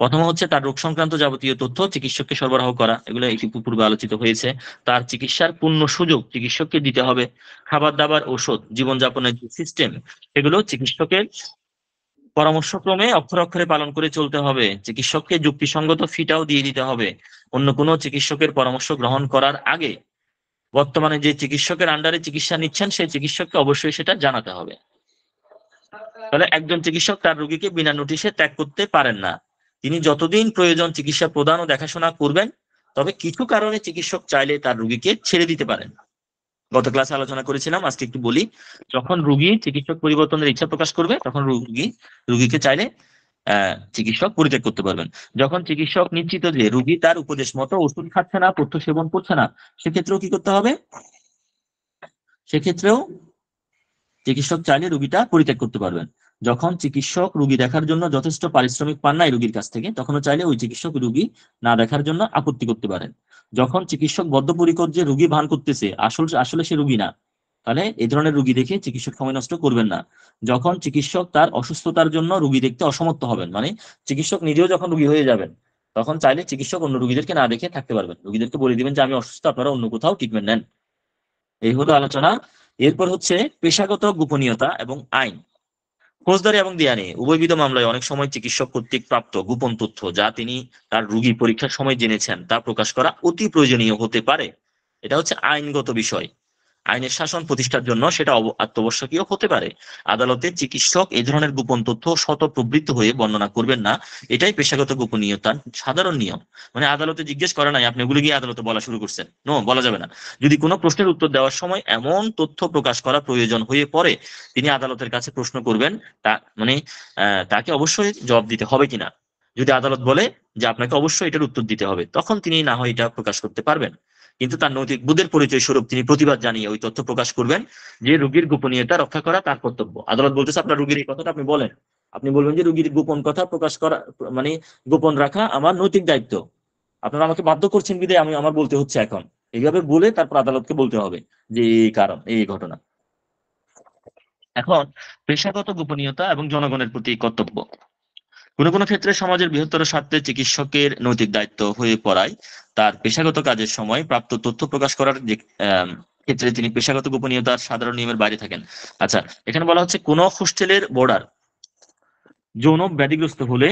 প্রথম হচ্ছে তার রোগ সংক্রান্ত যাবতীয় তথ্য চিকিৎসককে সরবরাহ করা, এগুলো একটু পূর্বে আলোচিত হয়েছে। তার চিকিৎসার পূর্ণ সুযোগ চিকিৎসককে দিতে হবে। খাবার দাবার, ওষুধ, জীবনযাপনের যে সিস্টেম, এগুলো চিকিৎসকের পরামর্শক্রমে অক্ষরে অক্ষরে পালন করে চলতে হবে। চিকিৎসককে যুক্তিসঙ্গত ফিটাও দিয়ে দিতে হবে। অন্য কোনো চিকিৎসকের পরামর্শ গ্রহণ করার আগে বর্তমানে যে চিকিৎসকের আন্ডারে চিকিৎসা নিচ্ছেন সেই চিকিৎসককে অবশ্যই সেটা জানাতে হবে। তাহলে একজন চিকিৎসক তার রোগীকে বিনা নোটিশে ত্যাগ করতে পারেন না। তিনি যতদিন প্রয়োজন চিকিৎসা প্রদান ও দেখাশোনা করবেন, তবে কিছু কারণে চিকিৎসক চাইলে তার রোগীকে ছেড়ে দিতে পারেন। গত ক্লাসে আলোচনা করেছিলাম, আজকে একটু বলি। যখন রোগী চিকিৎসক পরিবর্তনের ইচ্ছা প্রকাশ করবে তখন রোগীকে চাইলে চিকিৎসক পরিত্যাগ করতে পারবেন। যখন চিকিৎসক নিশ্চিত যে রোগী তার উপদেশ মতো ওষুধ খাচ্ছে না, পথ্য সেবন করছে না, সেক্ষেত্রেও কি করতে হবে? সেক্ষেত্রেও চিকিৎসক চাইলে রোগীটা পরিত্যাগ করতে পারবেন। যখন চিকিৎসক রোগী দেখার জন্য যথেষ্ট পারিশ্রমিক পান নাই রোগীর কাছ থেকে, তখনও চাইলে ওই চিকিৎসক রোগী না দেখার জন্য আপত্তি করতে পারেন। যখন চিকিৎসক বদ্ধপরিকর যে রোগী ভান করতেছে আসলে সে রোগী না, তাহলে এই ধরনের রোগী দেখে চিকিৎসক সময় নষ্ট করবেন না। যখন চিকিৎসক তার অসুস্থতার জন্য রোগী দেখতে অসমর্থ হবেন, মানে চিকিৎসক নিজেও যখন রোগী হয়ে যাবেন, তখন চাইলে চিকিৎসক অন্য রোগীদেরকে না দেখে থাকতে পারবেন। রোগীদেরকে বলে দিবেন যে আমি অসুস্থ, আপনারা অন্য কোথাও ট্রিটমেন্ট নেন। এই হলো আলোচনা। এরপর হচ্ছে পেশাগত গোপনীয়তা এবং আইন। ফৌজদারি এবং দেওয়ানি উভয়বিধ মামলায় অনেক সময় চিকিৎসক কর্তৃক প্রাপ্ত গোপন তথ্য যা তিনি তার রোগী পরীক্ষার সময় জেনেছেন তা প্রকাশ করা অতি প্রয়োজনীয় হতে পারে। এটা হচ্ছে আইনগত বিষয়। আইনের শাসন প্রতিষ্ঠার জন্য সেটা অত্যাবশ্যকীয় হতে পারে। আদালতে চিকিৎসক এই ধরনের গোপন তথ্য শতপ্রবৃত্ত হয়ে বর্ণনা করবেন না। এটাই পেশাগত গোপনীয়তার সাধারণ নিয়ম। মানে আদালতে জিজ্ঞেস করা নাই, আপনি ওগুলো গিয়ে আদালতে বলা শুরু করছেন, নো, বলা যাবে না। যদি কোনো প্রশ্নের উত্তর দেওয়ার সময় এমন তথ্য প্রকাশ করা প্রয়োজন হয়ে পড়ে, তিনি আদালতের কাছে প্রশ্ন করবেন, তা মানে তাকে অবশ্যই জবাব দিতে হবে কিনা। যদি আদালত বলে যে আপনাকে অবশ্যই এটার উত্তর দিতে হবে, তখন তিনি না হয় এটা প্রকাশ করতে পারবেন। কিন্তু তার নৈতিক বোধের পরিচয় স্বরূপ তিনি প্রতিবাদ জানিয়ে ওই তথ্য প্রকাশ করবেন যে রোগীর গোপনীয়তা রক্ষা করা তার কর্তব্য। আদালত বলতেছে আপনার রোগীর এই কথাটা আপনি বলেন, আপনি বলবেন যে রোগীর গোপন কথা প্রকাশ করা মানে গোপন রাখা আমার নৈতিক দায়িত্ব, আপনারা আমাকে বাধ্য করছেন বিধায় আমি আমার বলতে হচ্ছে এখন। এইভাবে বলে তারপর আদালতকে বলতে হবে যে এই কারণ, এই ঘটনা। এখন পেশাগত গোপনীয়তা এবং জনগণের প্রতি কর্তব্য। কোনো কোনো ক্ষেত্রে সমাজের বৃহত্তর স্বার্থে চিকিৎসকের নৈতিক দায়িত্ব হয়ে পড়ায় তার পেশাগত কাজের সময় প্রাপ্ত তথ্য প্রকাশ করার যে ক্ষেত্রে তিনি পেশাগত গোপনীয়তার সাধারণ নিয়মের বাইরে থাকেন। আচ্ছা, এখানে বলা হচ্ছে কোন হোস্টেলের বোর্ডার যৌন ব্যাধিগ্রস্ত হলে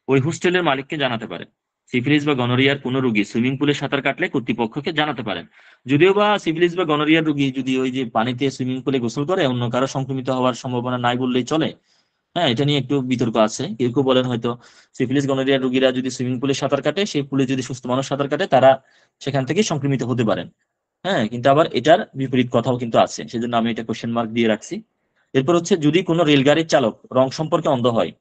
ওই হোস্টেলের মালিককে জানাতে পারে। সিফিলিস বা গনোরিয়ার কোনো রোগী সুইমিং পুলে সাঁতার কাটলে কর্তৃপক্ষকে জানাতে পারেন। যদিও বা সিফিলিস বা গনোরিয়ার রোগী যদি ওই যে পানিতে সুইমিং পুলে গোসল করে অন্য কারো সংক্রমিত হওয়ার সম্ভাবনা নাই বললেই চলে। হ্যাঁ, এটা নিয়ে একটু বিতর্ক আছে। কেউ কেউ বলেন হয়তো সিফিলিস গনোরিয়া রোগীরা যদি সুইমিং পুলে সাঁতার কাটে, সেই পুলে যদি সুস্থ মানুষ সাঁতার কাটে, তারা সেখান থেকে সংক্রমিত হতে পারেন। হ্যাঁ, কিন্তু আবার এটার বিপরীত কথাও কিন্তু আছে, সেজন্য আমি এটা কোশ্চেন মার্ক দিয়ে রাখছি। এরপর হচ্ছে যদি কোনো রেলগাড়ির চালক রং সম্পর্কে অন্ধ হয়,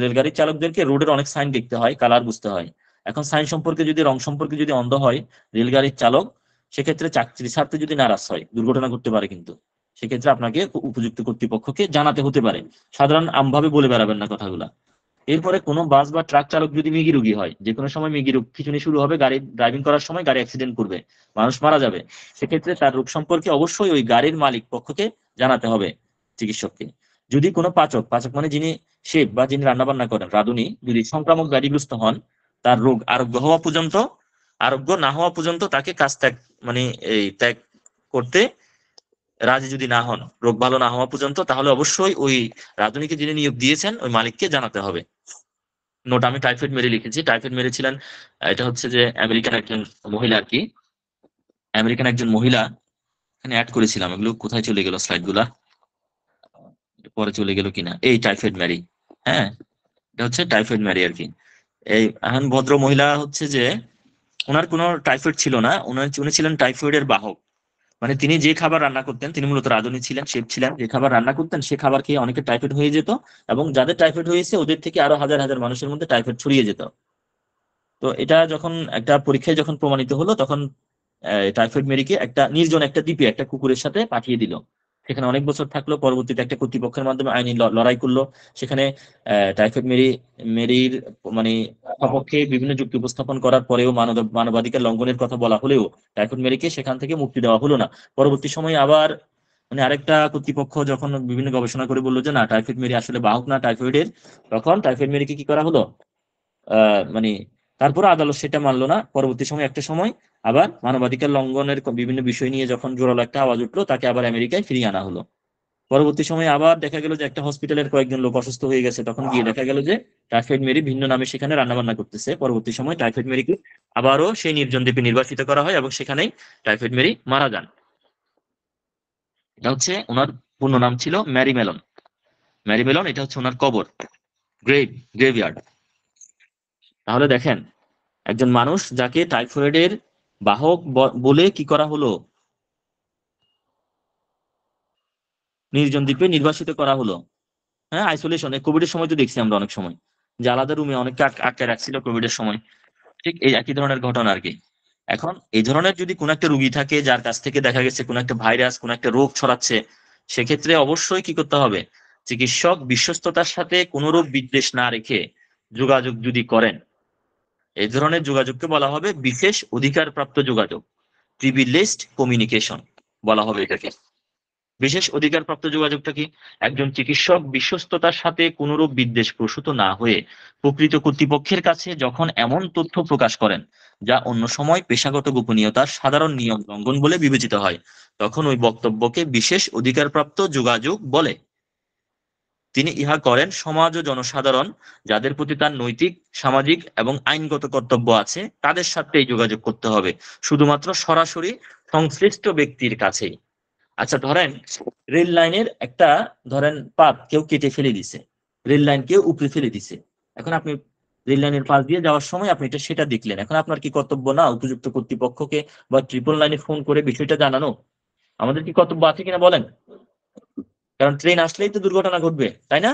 রেলগাড়ির চালকদেরকে রোডের অনেক সাইন দেখতে হয়, কালার বুঝতে হয়। এখন সাইন সম্পর্কে যদি, রং সম্পর্কে যদি অন্ধ হয় রেলগাড়ির চালক, সেক্ষেত্রে চাকরি ছাড়তে যদি নারাজ হয়, দুর্ঘটনা ঘটতে পারে কিন্তু। সেক্ষেত্রে আপনাকে উপযুক্ত কর্তৃপক্ষকে জানাতে হতে পারে। সাধারণ আমভাবে বলে বেড়াবেন না কথাগুলা। এরপরে কোনো বাস বা ট্রাক চালক যদি মৃগী রোগী হয়, যে কোনো সময় মৃগী রোগ খিঁচুনি শুরু হবে, গাড়ি ড্রাইভিং করার সময় গাড়ি অ্যাক্সিডেন্ট করবে, মানুষ মারা যাবে, সেক্ষেত্রে তার রোগ সম্পর্কে অবশ্যই ওই গাড়ির মালিক পক্ষকে জানাতে হবে চিকিৎসককে। যদি কোনো পাচক, পাচক মানে যিনি শেফ বা যিনি রান্না বান্না করেন, রাঁধুনি, যদি সংক্রামক ব্যাধিগ্রস্ত হন, তার রোগ আরোগ্য না হওয়া পর্যন্ত তাকে কাজ ত্যাগ, মানে এই ত্যাগ করতে রাজি যদি না হন, রোগ ভালো না হওয়া পর্যন্ত, তাহলে অবশ্যই ওই রাঁধুনিকে যিনি নিয়োগ দিয়েছেন ওই মালিককে জানাতে হবে। নোট আমি টাইফয়েড মেরি লিখেছি। টাইফয়েড মেরি ছিলেন, এটা হচ্ছে যে আমেরিকান একজন মহিলা আর কি, আমেরিকান একজন মহিলা। এখানে অ্যাড করেছিলাম, এগুলো কোথায় চলে গেল স্লাইড গুলা, পরে চলে গেল কিনা, এই টাইফয়েড মেরি। হ্যাঁ, এটা হচ্ছে টাইফয়েড মেরি আর কি। এই এখন ভদ্র মহিলা হচ্ছে যে ওনার কোনো টাইফয়েড ছিল না, উনি ছিলেন টাইফয়েডের বাহক। মানে তিনি যে খাবার রান্না করতেন, তিনি মূলত রাঁধুনি ছিলেন, শেফ ছিলেন, যে খাবার রান্না করতেন সে খাবার খেয়ে অনেকে টাইফয়েড হয়ে যেত, এবং যাদের টাইফয়েড হয়েছে ওদের থেকে আরো হাজার হাজার মানুষের মধ্যে টাইফয়েড ছড়িয়ে যেত। তো এটা যখন একটা পরীক্ষায় যখন প্রমাণিত হলো, তখন টাইফয়েড মেরিকে একটা নির্জন একটা দ্বীপে একটা কুকুরের সাথে পাঠিয়ে দিল। সেখানে অনেক বছর থাকলো, পরবর্তীতে একটা কর্তৃপক্ষের মাধ্যমে আইনি লড়াই করলো। সেখানে টাইফয়েড মেরির মানে সপক্ষে বিভিন্ন যুক্তি উপস্থাপন করার পরেও, মানবাধিকার লঙ্ঘনের কথা বলা হলেও টাইফয়েড মেরিকে সেখান থেকে মুক্তি দেওয়া হলো না। পরবর্তী সময়ে আবার মানে আরেকটা কর্তৃপক্ষ যখন বিভিন্ন গবেষণা করে বললো যে না, টাইফয়েড মেরি আসলে বাহক না টাইফয়েডের, তখন টাইফয়েড মেরিকে কি করা হলো, মানে তারপরে আদালত সেটা মানলো না। পরবর্তী সময় একটা সময় আবার মানবাধিকার লঙ্ঘনের বিভিন্ন বিষয় নিয়ে যখন জোরালো একটা আওয়াজ উঠলো, তাকে আবার আমেরিকায় ফিরিয়ে আনা হলো। পরবর্তী সময়ে আবার দেখা গেল যে একটা হসপিটালের কয়েকজন লোক অসুস্থ হয়ে গেছে, তখন গিয়ে দেখা গেল যে টাইফয়েড মেরি ভিন্ন নামে সেখানে রান্না বান্না করতেছে। পরবর্তী সময় টাইফয়েড মেরিকে আবারও সেই নির্জন দ্বীপে নির্বাসিত করা হয় এবং সেখানেই টাইফয়েড মেরি মারা যান। এটা হচ্ছে ওনার পূর্ণ নাম ছিল ম্যারি মেলন। ম্যারি মেলন, এটা হচ্ছে ওনার কবর, গ্রেভইয়ার্ড। তাহলে দেখেন, একজন মানুষ যাকে টাইফয়েডের বাহক বলে কি করা হলো, নির্জন দ্বীপে নির্বাসিত করা হলো। হ্যাঁ, আইসোলেশনে, কোভিড এর সময় তো দেখছি আমরা অনেক সময় যে আলাদা রুমে অনেককে আটকে রাখছিল কোভিড এর সময়। ঠিক এই একই ধরনের ঘটনা আর কি। এখন এই ধরনের যদি কোনো একটা রুগী থাকে যার কাছ থেকে দেখা গেছে কোনো একটা ভাইরাস, কোনো একটা রোগ ছড়াচ্ছে, সেক্ষেত্রে অবশ্যই কি করতে হবে, চিকিৎসক বিশ্বস্ততার সাথে কোনো রূপ বিদ্বেষ না রেখে যোগাযোগ যদি করেন, এই ধরনের যোগাযোগকে বলা হবে বিশেষ অধিকারপ্রাপ্ত যোগাযোগ, প্রিভিলেজড কমিউনিকেশন বলা হবে এটাকে। বিশেষ অধিকারপ্রাপ্ত যোগাযোগটা কি, একজন চিকিৎসক বিশ্বস্ততার সাথে কোনরূপ বিদ্বেষ প্রসূত না হয়ে প্রকৃত কর্তৃপক্ষের কাছে যখন এমন তথ্য প্রকাশ করেন যা অন্য সময় পেশাগত গোপনীয়তার সাধারণ নিয়ম লঙ্ঘন বলে বিবেচিত হয়, তখন ওই বক্তব্যকে বিশেষ অধিকারপ্রাপ্ত যোগাযোগ বলে। তিনি ইহা করেন সমাজ ও জনসাধারণ যাদের প্রতি তার নৈতিক, সামাজিক এবং আইনগত কর্তব্য আছে তাদের সাথে এই যোগাযোগ করতে হবে, শুধুমাত্র সরাসরি সংশ্লিষ্ট ব্যক্তির কাছেই। আচ্ছা ধরেন, রেল লাইনের একটা, ধরেন পাত কেউ কেটে ফেলে দিছে, রেল লাইন কেউ উপড়ে ফেলে দিছে। এখন আপনি রেল লাইনের পাশ দিয়ে যাওয়ার সময় আপনি সেটা দেখলেন, এখন আপনার কি কর্তব্য না উপযুক্ত কর্তৃপক্ষকে বা ট্রিপল লাইনে ফোন করে বিষয়টা জানানো? আমাদের কি কর্তব্য আছে কিনা বলেন? কারণ ট্রেন আসলেই তো দুর্ঘটনা ঘটবে, তাই না?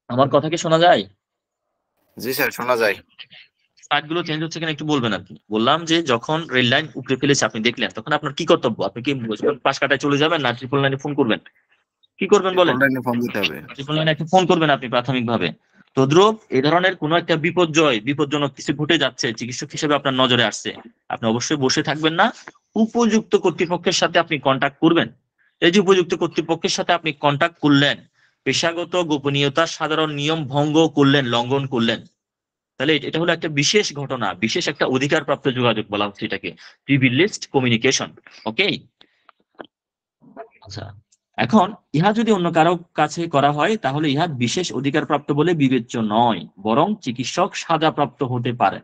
আমার কথা কি শোনা যায়? জি স্যার, শোনা যায়। স্লাইড গুলো চেঞ্জ হচ্ছে কিনা একটু বলবেন আর কি। বললাম যে যখন রেল লাইন উপড়ে ফেলেছে আপনি দেখলেন, তখন আপনার কি কর্তব্য? আপনি কি পাশ কাটায় চলে যাবেন, না ট্রিপল লাইনে ফোন করবেন? কি করবেন বলেন? অনলাইনে ফর্ম দিতে হবে। ট্রিপল লাইনে একটা ফোন করবেন আপনি প্রাথমিকভাবে। তদ্রুপ এই ধরনের কোনো একটা বিপজ্জনক কিছু ঘটে যাচ্ছে, চিকিৎসক হিসেবে আপনার নজরে আসছে, আপনি অবশ্যই বসে থাকবেন না, উপযুক্ত কর্তৃপক্ষের সাথে আপনি কন্টাক্ট করবেন। এই যে উপযুক্ত কর্তৃপক্ষের সাথে আপনি কন্টাক্ট করলেন, পেশাগত গোপনীয়তার সাধারণ নিয়ম ভঙ্গ করলেন, লঙ্ঘন করলেন, তাহলে এটা হলো একটা বিশেষ ঘটনা, বিশেষ একটা অধিকারপ্রাপ্ত যোগাযোগ বলা হচ্ছে এটাকে, প্রিভিলেজড কমিউনিকেশন। ওকে, আচ্ছা। এখন ইহা যদি অন্য কারো কাছে করা হয় তাহলে ইহা বিশেষ অধিকারপ্রাপ্ত বলে বিবেচ্য নয়, বরং চিকিৎসক সাজাপ্রাপ্ত হতে পারে।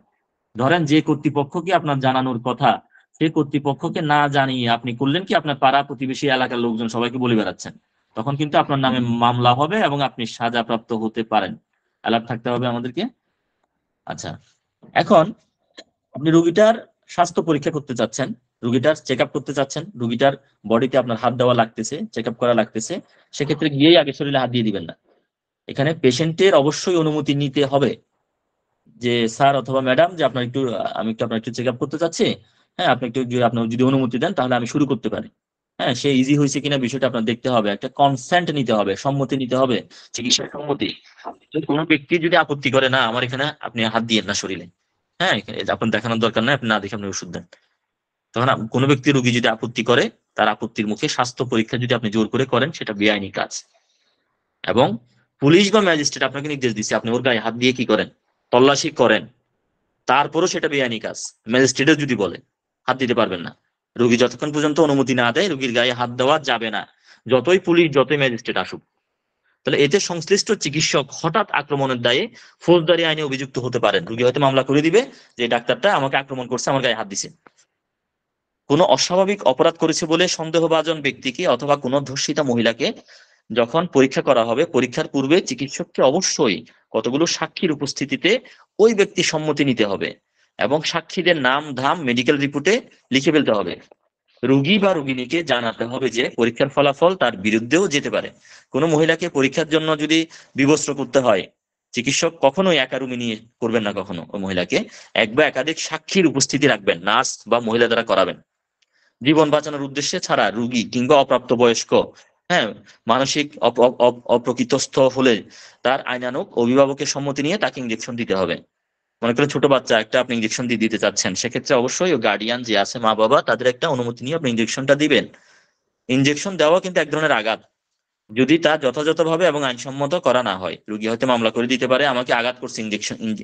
ধরেন যে কর্তৃপক্ষকে আপনার জানানোর কথা, সে কর্তৃপক্ষকে না জানিয়ে আপনি করলেন কি, আপনার পাড়া প্রতিবেশী এলাকার লোকজন সবাইকে বলে বেড়াচ্ছেন, তখন কিন্তু আপনার নামে মামলা হবে এবং আপনি সাজাপ্রাপ্ত হতে পারেন। অ্যালার্ট থাকতে হবে আমাদেরকে। আচ্ছা, এখন আপনি রোগীটার স্বাস্থ্য পরীক্ষা করতে চাচ্ছেন, রোগীটার চেক আপ করতে চাচ্ছেন, রোগীটার বডিতে আপনার হাত দেওয়া লাগতেছে, চেক আপ করা লাগতেছে, সেক্ষেত্রে গিয়েই আগে শরীরে হাত দিয়ে দিবেন না। এখানে পেশেন্টের অবশ্যই অনুমতি নিতে হবে যে স্যার অথবা ম্যাডাম, যে আপনার একটু, আমি একটু আপনার একটু চেক আপ করতে চাচ্ছি, হ্যাঁ আপনি একটু, আপনার যদি অনুমতি দেন তাহলে আমি শুরু করতে পারি। হ্যাঁ, সে ইজি হয়েছে কিনা বিষয়টা আপনার দেখতে হবে, একটা কনসেন্ট নিতে হবে, সম্মতি নিতে হবে, চিকিৎসার সম্মতি। তো কোনো ব্যক্তি যদি আপত্তি করে, না আমার এখানে আপনি হাত দিয়েন না শরীরে, হ্যাঁ আপনার দেখানোর দরকার নাই, আপনি না দেখে আপনি ওষুধ দেন, তখন কোনো ব্যক্তি রোগী যদি আপত্তি করে, তার আপত্তির মুখে স্বাস্থ্য পরীক্ষা যদি আপনি জোর করে করেন, সেটা বেআইনি কাজ। এবং পুলিশ বা ম্যাজিস্ট্রেট আপনাকে নির্দেশ দিচ্ছে, আপনি ওর গায়ে হাত দিয়ে কি করেন, তল্লাশি করেন, তারপরও সেটা বেআইনি কাজ। ম্যাজিস্ট্রেটও যদি বলে হাত দিতে পারবেন না, রোগী যতক্ষণ পর্যন্ত অনুমতি না দেয় রোগীর গায়ে হাত দেওয়া যাবে না, যতই পুলিশ যতই ম্যাজিস্ট্রেট আসুক। তাহলে এতে সংশ্লিষ্ট চিকিৎসক হঠাৎ আক্রমণের দায়ে ফৌজদারি আইনে অভিযুক্ত হতে পারেন। রোগী হয়তো মামলা করে দিবে যে ডাক্তারটা আমাকে আক্রমণ করছে, আমার গায়ে হাত দিছে। কোনো অস্বাভাবিক অপরাধ করেছে বলে সন্দেহভাজন ব্যক্তিকে অথবা কোনো ধর্ষিতা মহিলাকে যখন পরীক্ষা করা হবে, পরীক্ষার পূর্বে চিকিৎসককে অবশ্যই কতগুলো সাক্ষীর উপস্থিতিতে ওই ব্যক্তির সম্মতি নিতে হবে এবং সাক্ষীদের নাম ধাম মেডিকেল রিপোর্টে লিখে ফেলতে হবে। রোগী বা রোগিনীকে জানাতে হবে যে পরীক্ষার ফলাফল তার বিরুদ্ধেও যেতে পারে। কোনো মহিলাকে পরীক্ষার জন্য যদি বিবস্ত্র করতে হয়, চিকিৎসক কখনোই একা রুমে নিয়ে করবেন না, কখনো ওই মহিলাকে এক বা একাধিক সাক্ষীর উপস্থিতি রাখবেন, নার্স বা মহিলা দ্বারা করাবেন। জীবন বাঁচানোর উদ্দেশ্যে ছাড়া রোগী কিংবা অপ্রাপ্তবয়স্ক, হ্যাঁ, মানসিক অপ্রকৃতস্থ হলে তার আইনানুগ অভিভাবকের সম্মতি নিয়ে তাকে ইঞ্জেকশন দিতে হবে। মনে করেন ছোট বাচ্চা একটা আপনি ইঞ্জেকশন দিয়ে দিতে চাচ্ছেন, সেক্ষেত্রে অবশ্যই গার্ডিয়ান যে আছে, মা বাবা, তাদের একটা অনুমতি নিয়ে আপনি ইঞ্জেকশনটা দিবেন। ইঞ্জেকশন দেওয়া কিন্তু এক ধরনের আঘাত, যদি তা যথাযথভাবে এবং আইনসম্মত করা না হয়, রোগী হয়তো মামলা করে দিতে পারে, আমাকে আঘাত করছে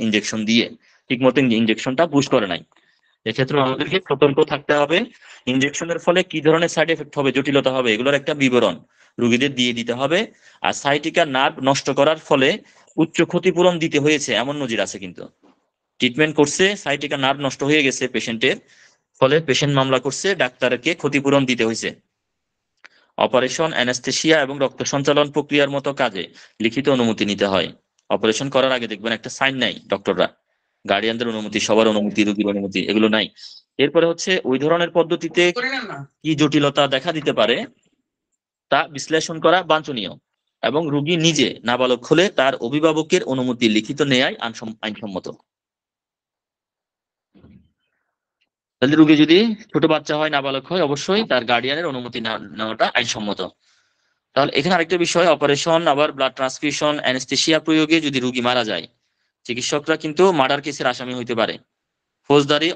ইঞ্জেকশন দিয়ে, ঠিক মতো ইঞ্জেকশনটা পুশ করে নাই। এক্ষেত্রে আমাদেরকে সতর্ক থাকতে হবে। ইনজেকশনের ফলে কি ধরনের সাইড এফেক্ট হবে, জটিলতা হবে, এগুলোর একটা বিবরণ রোগীদের দিয়ে দিতে হবে। আর সাইটিকা নার্ভ নষ্ট করার ফলে উচ্চ ক্ষতিপূরণ দিতে হয়েছে এমন নজির আছে কিন্তু। ট্রিটমেন্ট করছে, সাইটিকা নার্ভ নষ্ট হয়ে গেছে পেশেন্টের, ফলে পেশেন্ট মামলা করছে, ডাক্তারকে ক্ষতিপূরণ দিতে হয়েছে। অপারেশন, অ্যানাস্থেসিয়া এবং রক্ত সঞ্চালন প্রক্রিয়ার মতো কাজে লিখিত অনুমতি নিতে হয়। অপারেশন করার আগে দেখবেন একটা সাইন নাই ডক্টররা, গার্ডিয়ানদের অনুমতি, সবার অনুমতি, রোগীর অনুমতি, এগুলো নাই। এরপরে হচ্ছে ওই ধরনের পদ্ধতিতে কি জটিলতা দেখা দিতে পারে তা বিশ্লেষণ করা বাঞ্ছনীয়, এবং রোগী নিজে নাবালক হলে তার অভিভাবকের অনুমতি লিখিত নেয়াই আইনসম্মত। তাহলে রোগী যদি ছোট বাচ্চা হয়, নাবালক হয়, অবশ্যই তার গার্ডিয়ানের অনুমতি নেওয়াটা আইনসম্মত। তাহলে এখানে আরেকটা বিষয়, অপারেশন আবার ব্লাড ট্রান্সফিউশন অ্যানেস্থেসিয়া প্রয়োগে যদি রোগী মারা যায়, চিকিৎসকরা কিন্তু মার্ডার কেসের আসামি হইতে পারে, ফৌজদারি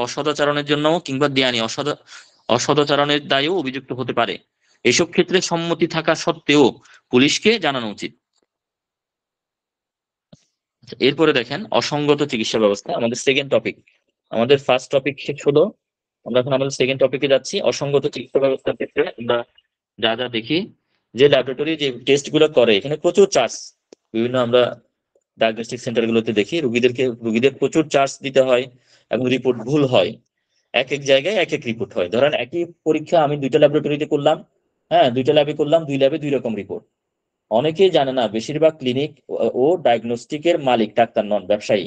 অসদাচরণের জন্য কিংবা দেয়ানি অসদাচরণের দায়েও অভিযুক্ত হতে পারে। এসব ক্ষেত্রে সম্মতি থাকা সত্ত্বেও পুলিশকে জানানো উচিত। এরপরে দেখেন অসঙ্গত চিকিৎসা ব্যবস্থা, আমাদের সেকেন্ড টপিক। আমাদের ফার্স্ট টপিক শেষ হলো, আমরা এখন আমাদের সেকেন্ড টপিকে যাচ্ছি। অসঙ্গত চিকিৎসা ব্যবস্থার ক্ষেত্রে আমরা যা যা দেখি, যে ল্যাবরেটরি যে টেস্ট গুলো করে, এখানে প্রচুর চার্জ। বিভিন্ন আমরা ডায়াগনস্টিক সেন্টার গুলোতে দেখি রোগীদের প্রচুর চার্জ দিতে হয় এবং রিপোর্ট ভুল হয়। এক এক জায়গায় এক এক রিপোর্ট হয়। ধরেন একই পরীক্ষা আমি দুইটা ল্যাবরেটরিতে করলাম, হ্যাঁ দুইটা ল্যাবে করলাম, দুই ল্যাবে দুই রকম রিপোর্ট। অনেকেই জানে না বেশিরভাগ ক্লিনিক ও ডায়াগনস্টিকের মালিক ডাক্তার নন, ব্যবসায়ী।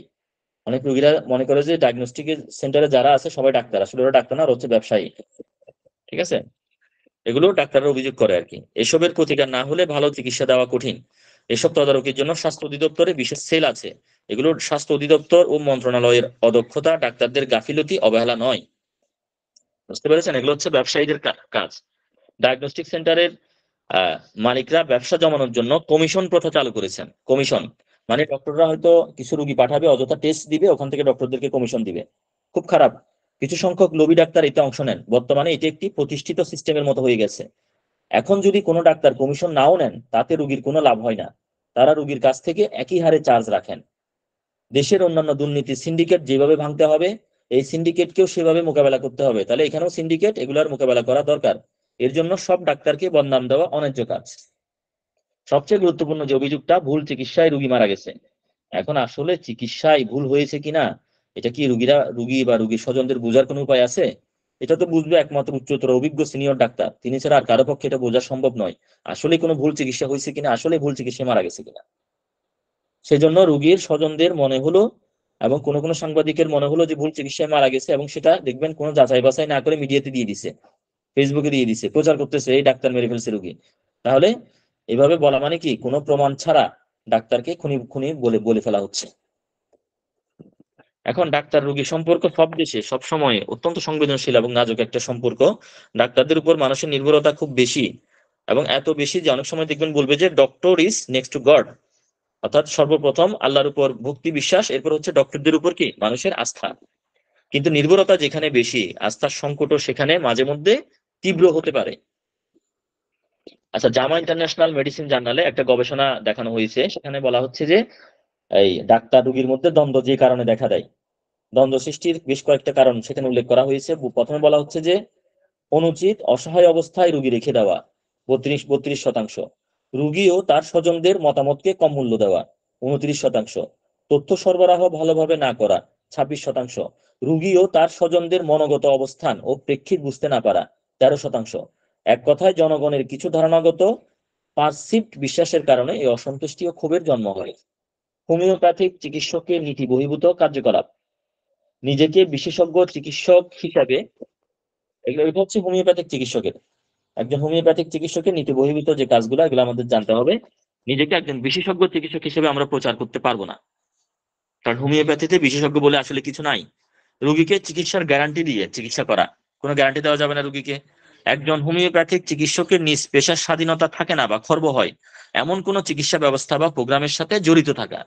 অনেক রোগীরা মনে করে যে ডায়াগনস্টিক সেন্টারে যারা আছে সবাই ডাক্তার, আসলে ওরা ডাক্তার না, ওরা হচ্ছে ব্যবসায়ী। ঠিক আছে, এগুলো ডাক্তাররা অভিযোগ করে আর কি। এসবের প্রতিকার না হলে ভালো চিকিৎসা দেওয়া কঠিন। এসব তদারকির জন্য স্বাস্থ্য অধিদপ্তরে বিশেষ সেল আছে। এগুলো স্বাস্থ্য অধিদপ্তর ও মন্ত্রণালয়ের অদক্ষতা, ডাক্তারদের গাফিলতি, অবহেলা নয়। বুঝতে পেরেছেন, এগুলো হচ্ছে ব্যবসায়ীদের কাজ। ডায়াগনস্টিক সেন্টারের মালিকরা ব্যবসা জমানোর জন্য কমিশন প্রথা চালু করেছেন। কমিশন মানে ডক্টররা হয়তো কিছু রোগী পাঠাবে, অযথা টেস্ট দিবে, ওখান থেকে ডক্টরদেরকে কমিশন দিবে। খুব খারাপ। কিছু সংখ্যক লোভী ডাক্তার এতে অংশ নেন। বর্তমানে এটি একটি প্রতিষ্ঠিত সিস্টেমের মতো হয়ে গেছে। এখন যদি কোনো ডাক্তার কমিশন নাও নেন, তাতে রোগীর কোনো লাভ হয় না। তারা রোগীর কাছ থেকে একই হারে চার্জ রাখেন। দেশের অন্যান্য দুর্নীতি সিন্ডিকেট যেভাবে ভাঙতে হবে, এই সিন্ডিকেটকেও সেভাবে মোকাবেলা করতে হবে। তাহলে এখানেও সিন্ডিকেট, এগুলোর মোকাবেলা করা দরকার। এর জন্য সব ডাক্তারকে বদনাম দেওয়া অন্যায্য কাজ। সবচেয়ে গুরুত্বপূর্ণ যে অভিযোগটা, ভুল চিকিৎসায় রোগী মারা গেছে। এখন আসলে চিকিৎসায় ভুল হয়েছে কিনা, এটা কি রোগী বা রোগীর স্বজনদের বোঝার কোনো উপায় আছে? এটা তো বুঝবে একমাত্র উচ্চতর অভিজ্ঞ সিনিয়র ডাক্তার, তিনি ছাড়া আর কারো পক্ষে এটা বোঝা সম্ভব নয়। আসলে কোনো ভুল চিকিৎসা হয়েছে কিনা, আসলে ভুল চিকিৎসায় মারা গেছে কিনা। সেজন্য রোগীর স্বজনদের মনে হলো এবং কোনো কোনো সাংবাদিকের মনে হলো যে ভুল চিকিৎসায় মারা গেছে, এবং সেটা দেখবেন কোনো যাচাই বাছাই না করে মিডিয়াতে দিয়ে দিছে, ফেসবুকে দিয়ে দিছে, প্রচার করতেছে এই ডাক্তার মেরে ফেলছে রোগী। তাহলে এভাবে বলা মানে কি, কোনো প্রমাণ ছাড়া ডাক্তারকে খুনি খুনি বলে বলে ফেলা হচ্ছে। এখন ডাক্তার রোগী সম্পর্ক সব দেশে সবসময় অত্যন্ত সংবেদনশীল এবং নাজুক একটা সম্পর্ক। ডাক্তারদের উপর মানুষের নির্ভরতা খুব বেশি, এবং এত বেশি যে অনেক সময় দেখবেন বলবে যে doctor is next two god, অর্থাৎ সর্বপ্রথম আল্লাহর উপর ভক্তি বিশ্বাস, এরপর হচ্ছে ডক্টরদের উপর কি মানুষের আস্থা। কিন্তু নির্ভরতা যেখানে বেশি, আস্থার সংকটও সেখানে মাঝে মধ্যে তীব্র হতে পারে। আচ্ছা, জামা ইন্টারন্যাশনাল মেডিসিন জার্নালে একটা গবেষণা দেখানো হয়েছে, সেখানে বলা হচ্ছে যে এই ডাক্তার রোগীর মধ্যে দ্বন্দ্ব যে কারণে দেখা দেয়, দ্বন্দ্ব সৃষ্টির বেশ কয়েকটা কারণ সেখানে উল্লেখ করা হয়েছে। প্রথমে বলা হচ্ছে যে অনুচিত অসহায় অবস্থায় রোগী রেখে দেওয়া 32% রোগী ও তার স্বজনদের মতামতকে কম মূল্য দেওয়া 29%, তথ্য সরবরাহ ভালোভাবে না করা 26%, রোগী ও তার স্বজনদের মনোগত অবস্থান ও প্রেক্ষিত বুঝতে না পারা 13%। এক কথায় জনগণের কিছু ধারণাগত পারসিভড বিশ্বাসের কারণে এই অসন্তুষ্টি ও ক্ষোভের জন্ম হয়। হোমিওপ্যাথিক চিকিৎসকের নীতি বহির্ভূত কার্যকলাপ, নিজেকে বিশেষজ্ঞ চিকিৎসক হিসাবে, এটা হচ্ছে হোমিওপ্যাথিক চিকিৎসকের, একজন হোমিওপ্যাথিক চিকিৎসকের নীতি বহির্ভূত যে কাজগুলো, এগুলো আমাদের জানতে হবে। নিজেকে একজন বিশেষজ্ঞ চিকিৎসক হিসেবে আমরা প্রচার করতে পারবো না, কারণ হোমিওপ্যাথিতে বিশেষজ্ঞ বলে আসলে কিছু নাই। রোগীকে চিকিৎসার গ্যারান্টি দিয়ে চিকিৎসা করা, কোনো গ্যারান্টি দেওয়া যাবে না রোগীকে। একজন হোমিওপ্যাথিক চিকিৎসকের নিজ পেশার স্বাধীনতা থাকে না বা খর্ব হয় এমন কোনো চিকিৎসা ব্যবস্থা বা প্রোগ্রামের সাথে জড়িত থাকা,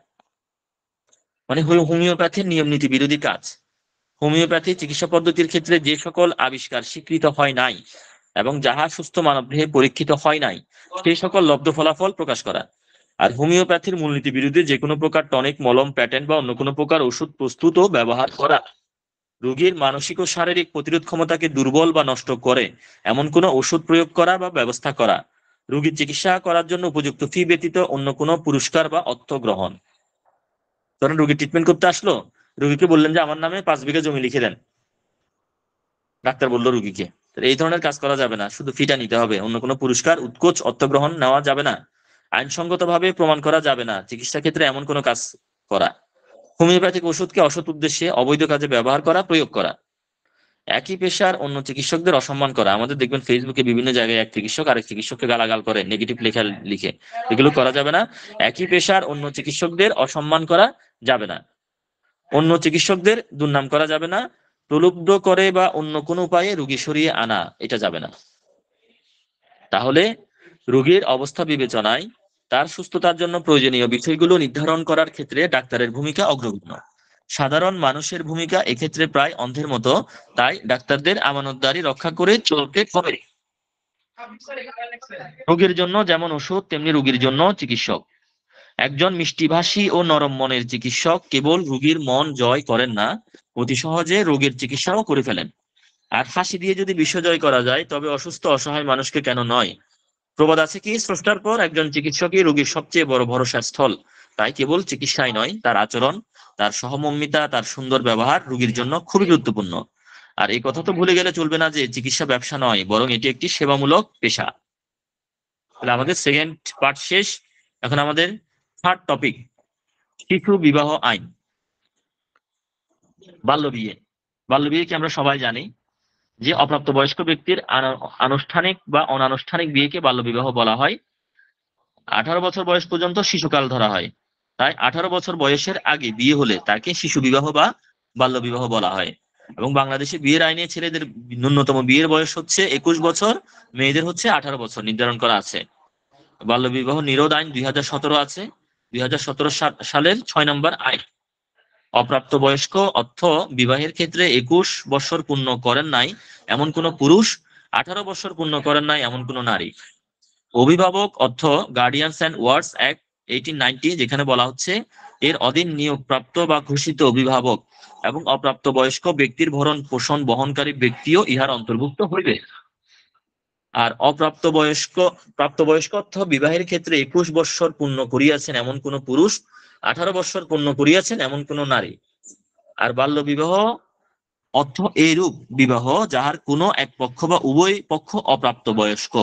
মানে হোমিওপ্যাথির নিয়ম নীতি বিরোধী কাজ। হোমিওপ্যাথি চিকিৎসা পদ্ধতির ক্ষেত্রে যে সকল আবিষ্কার স্বীকৃত হয় নাই এবং যাহা সুস্থ মানবদেহে পরীক্ষিত হয় নাই সেই সকল লব্ধ ফলাফল প্রকাশ করা। আর হোমিওপ্যাথির মূলনীতি বিরুদ্ধে যে কোনো প্রকার টনিক, মলম, প্যাটেন্ট বা অন্য কোনো প্রকার ওষুধ প্রস্তুত ও ব্যবহার করা রোগীর মানসিক ও শারীরিক প্রতিরোধ ক্ষমতাকে দুর্বল বা নষ্ট করে এমন কোনো ওষুধ প্রয়োগ করা বা ব্যবস্থা করা, রোগীর চিকিৎসা করার জন্য উপযুক্ত ফি ব্যতীত অন্য কোনো পুরস্কার বা অর্থ গ্রহণ। ধরেন রোগী ট্রিটমেন্ট করতে আসলো, রোগীকে বললেন যে আমার নামে 5 বিঘা জমি লিখে দেন, ডাক্তার বললো রুগীকে, এই ধরনের কাজ করা যাবে না, শুধু ফিটা নিতে হবে, অন্য কোনো পুরস্কার, উৎকোচ, অর্থগ্রহণ নেওয়া যাবে না। আইনসঙ্গতভাবে প্রমাণ করা যাবে না চিকিৎসা ক্ষেত্রে এমন কোনো কাজ করা। হোমিওপ্যাথিক ওষুধকে অসৎ উদ্দেশ্যে অবৈধ কাজে ব্যবহার করা, প্রয়োগ করা। একই পেশার অন্য চিকিৎসকদের অসম্মান করা, আমাদের দেখবেন ফেসবুকে বিভিন্ন জায়গায় এক চিকিৎসক আরেক চিকিৎসককে গালাগাল করে, নেগেটিভ লেখা লিখে, এগুলো করা যাবে না। একই পেশার অন্য চিকিৎসকদের অসম্মান করা যাবে না, অন্য চিকিৎসকদের দুর্নাম করা যাবে না, প্রলুব্ধ করে বা অন্য কোনো উপায়ে রোগী সরিয়ে আনা, এটা যাবে না। তাহলে রোগীর অবস্থা বিবেচনায় তার সুস্থতার জন্য প্রয়োজনীয় বিষয়গুলো নির্ধারণ করার ক্ষেত্রে ডাক্তারের ভূমিকা অগ্রগণ্য। সাধারণ মানুষের ভূমিকা এক্ষেত্রে প্রায় অন্ধের মতো, তাই ডাক্তারদের আমানতদারি রক্ষা করে চলতে হবে। রোগীর জন্য যেমন ওষুধ তেমনি রোগীর জন্য চিকিৎসক। একজন মিষ্টিভাষী ও নরম মনের চিকিৎসক কেবল রোগীর মন জয় করেন না, অতি সহজে রোগীর চিকিৎসাও করে ফেলেন। আর হাসি দিয়ে যদি বিশ্ব জয় করা যায় তবে অসুস্থ অসহায় মানুষকে কেন নয়। প্রবাদ আছে কি, স্রষ্টার পর একজন চিকিৎসকই রোগীর সবচেয়ে বড় ভরসার স্থল। তাই কেবল চিকিৎসাই নয়, তার আচরণ, তার সহমর্মিতা, তার সুন্দর ব্যবহার রোগীর জন্য খুবই গুরুত্বপূর্ণ। আর এই কথা তো ভুলে গেলে চলবে না যে চিকিৎসা ব্যবসা নয়, বরং এটি একটি সেবামূলক পেশা। তাহলে আমাদের সেকেন্ড পার্ট শেষ। এখন আমাদের থার্ড টপিক, শিশু বিবাহ আইন। বাল্য বিয়ে। বাল্য বিয়ে কি আমরা সবাই জানি যে অপ্রাপ্তবয়স্ক ব্যক্তির আনুষ্ঠানিক বা অনানুষ্ঠানিক বিয়েকে বাল্যবিবাহ বলা হয়। 18 বছর বয়স পর্যন্ত শিশুকাল ধরা হয়, তাই 18 বছর বয়সের আগে বিয়ে হলে তাকে শিশু বিবাহ বা বাল্যবিবাহ বলা হয়। এবং বাংলাদেশে বিয়ের আইনে ছেলেদের ন্যূনতম বিয়ের বয়স হচ্ছে 21 বছর, মেয়েদের হচ্ছে 18 বছর নির্ধারণ করা আছে। বাল্যবিবাহ নিরোধ আইন 2017 আছে, 2017 সালের 6 নম্বর আইন। অপ্রাপ্তবয়স্ক অর্থ বিবাহের ক্ষেত্রে 21 বছর পূর্ণ করেন নাই এমন কোন পুরুষ, 18 বছর পূর্ণ করেন নাই এমন কোন নারী। অভিভাবক অর্থ গার্ডিয়ানস অ্যান্ড ওয়ার্ডস অ্যাক্ট 1890, যেখানে বলা হচ্ছে এর অধীন নিয়োগপ্রাপ্ত বা ঘোষিত অভিভাবক এবং অপ্রাপ্তবয়স্ক ব্যক্তির ভরণ পোষণ বহনকারী ব্যক্তিও ইহার অন্তর্ভুক্ত হইবে। আর প্রাপ্তবয়স্ক অর্থ বিবাহের ক্ষেত্রে 21 বছর পূর্ণ করিয়াছেন এমন কোন পুরুষ, 18 বছর পূর্ণ করিয়াছেন এমন কোন নারী। আর বাল্য বিবাহ অর্থ এইরূপ বিবাহ যাহার কোনো এক পক্ষ বা উভয় পক্ষ অপ্রাপ্তবয়স্ক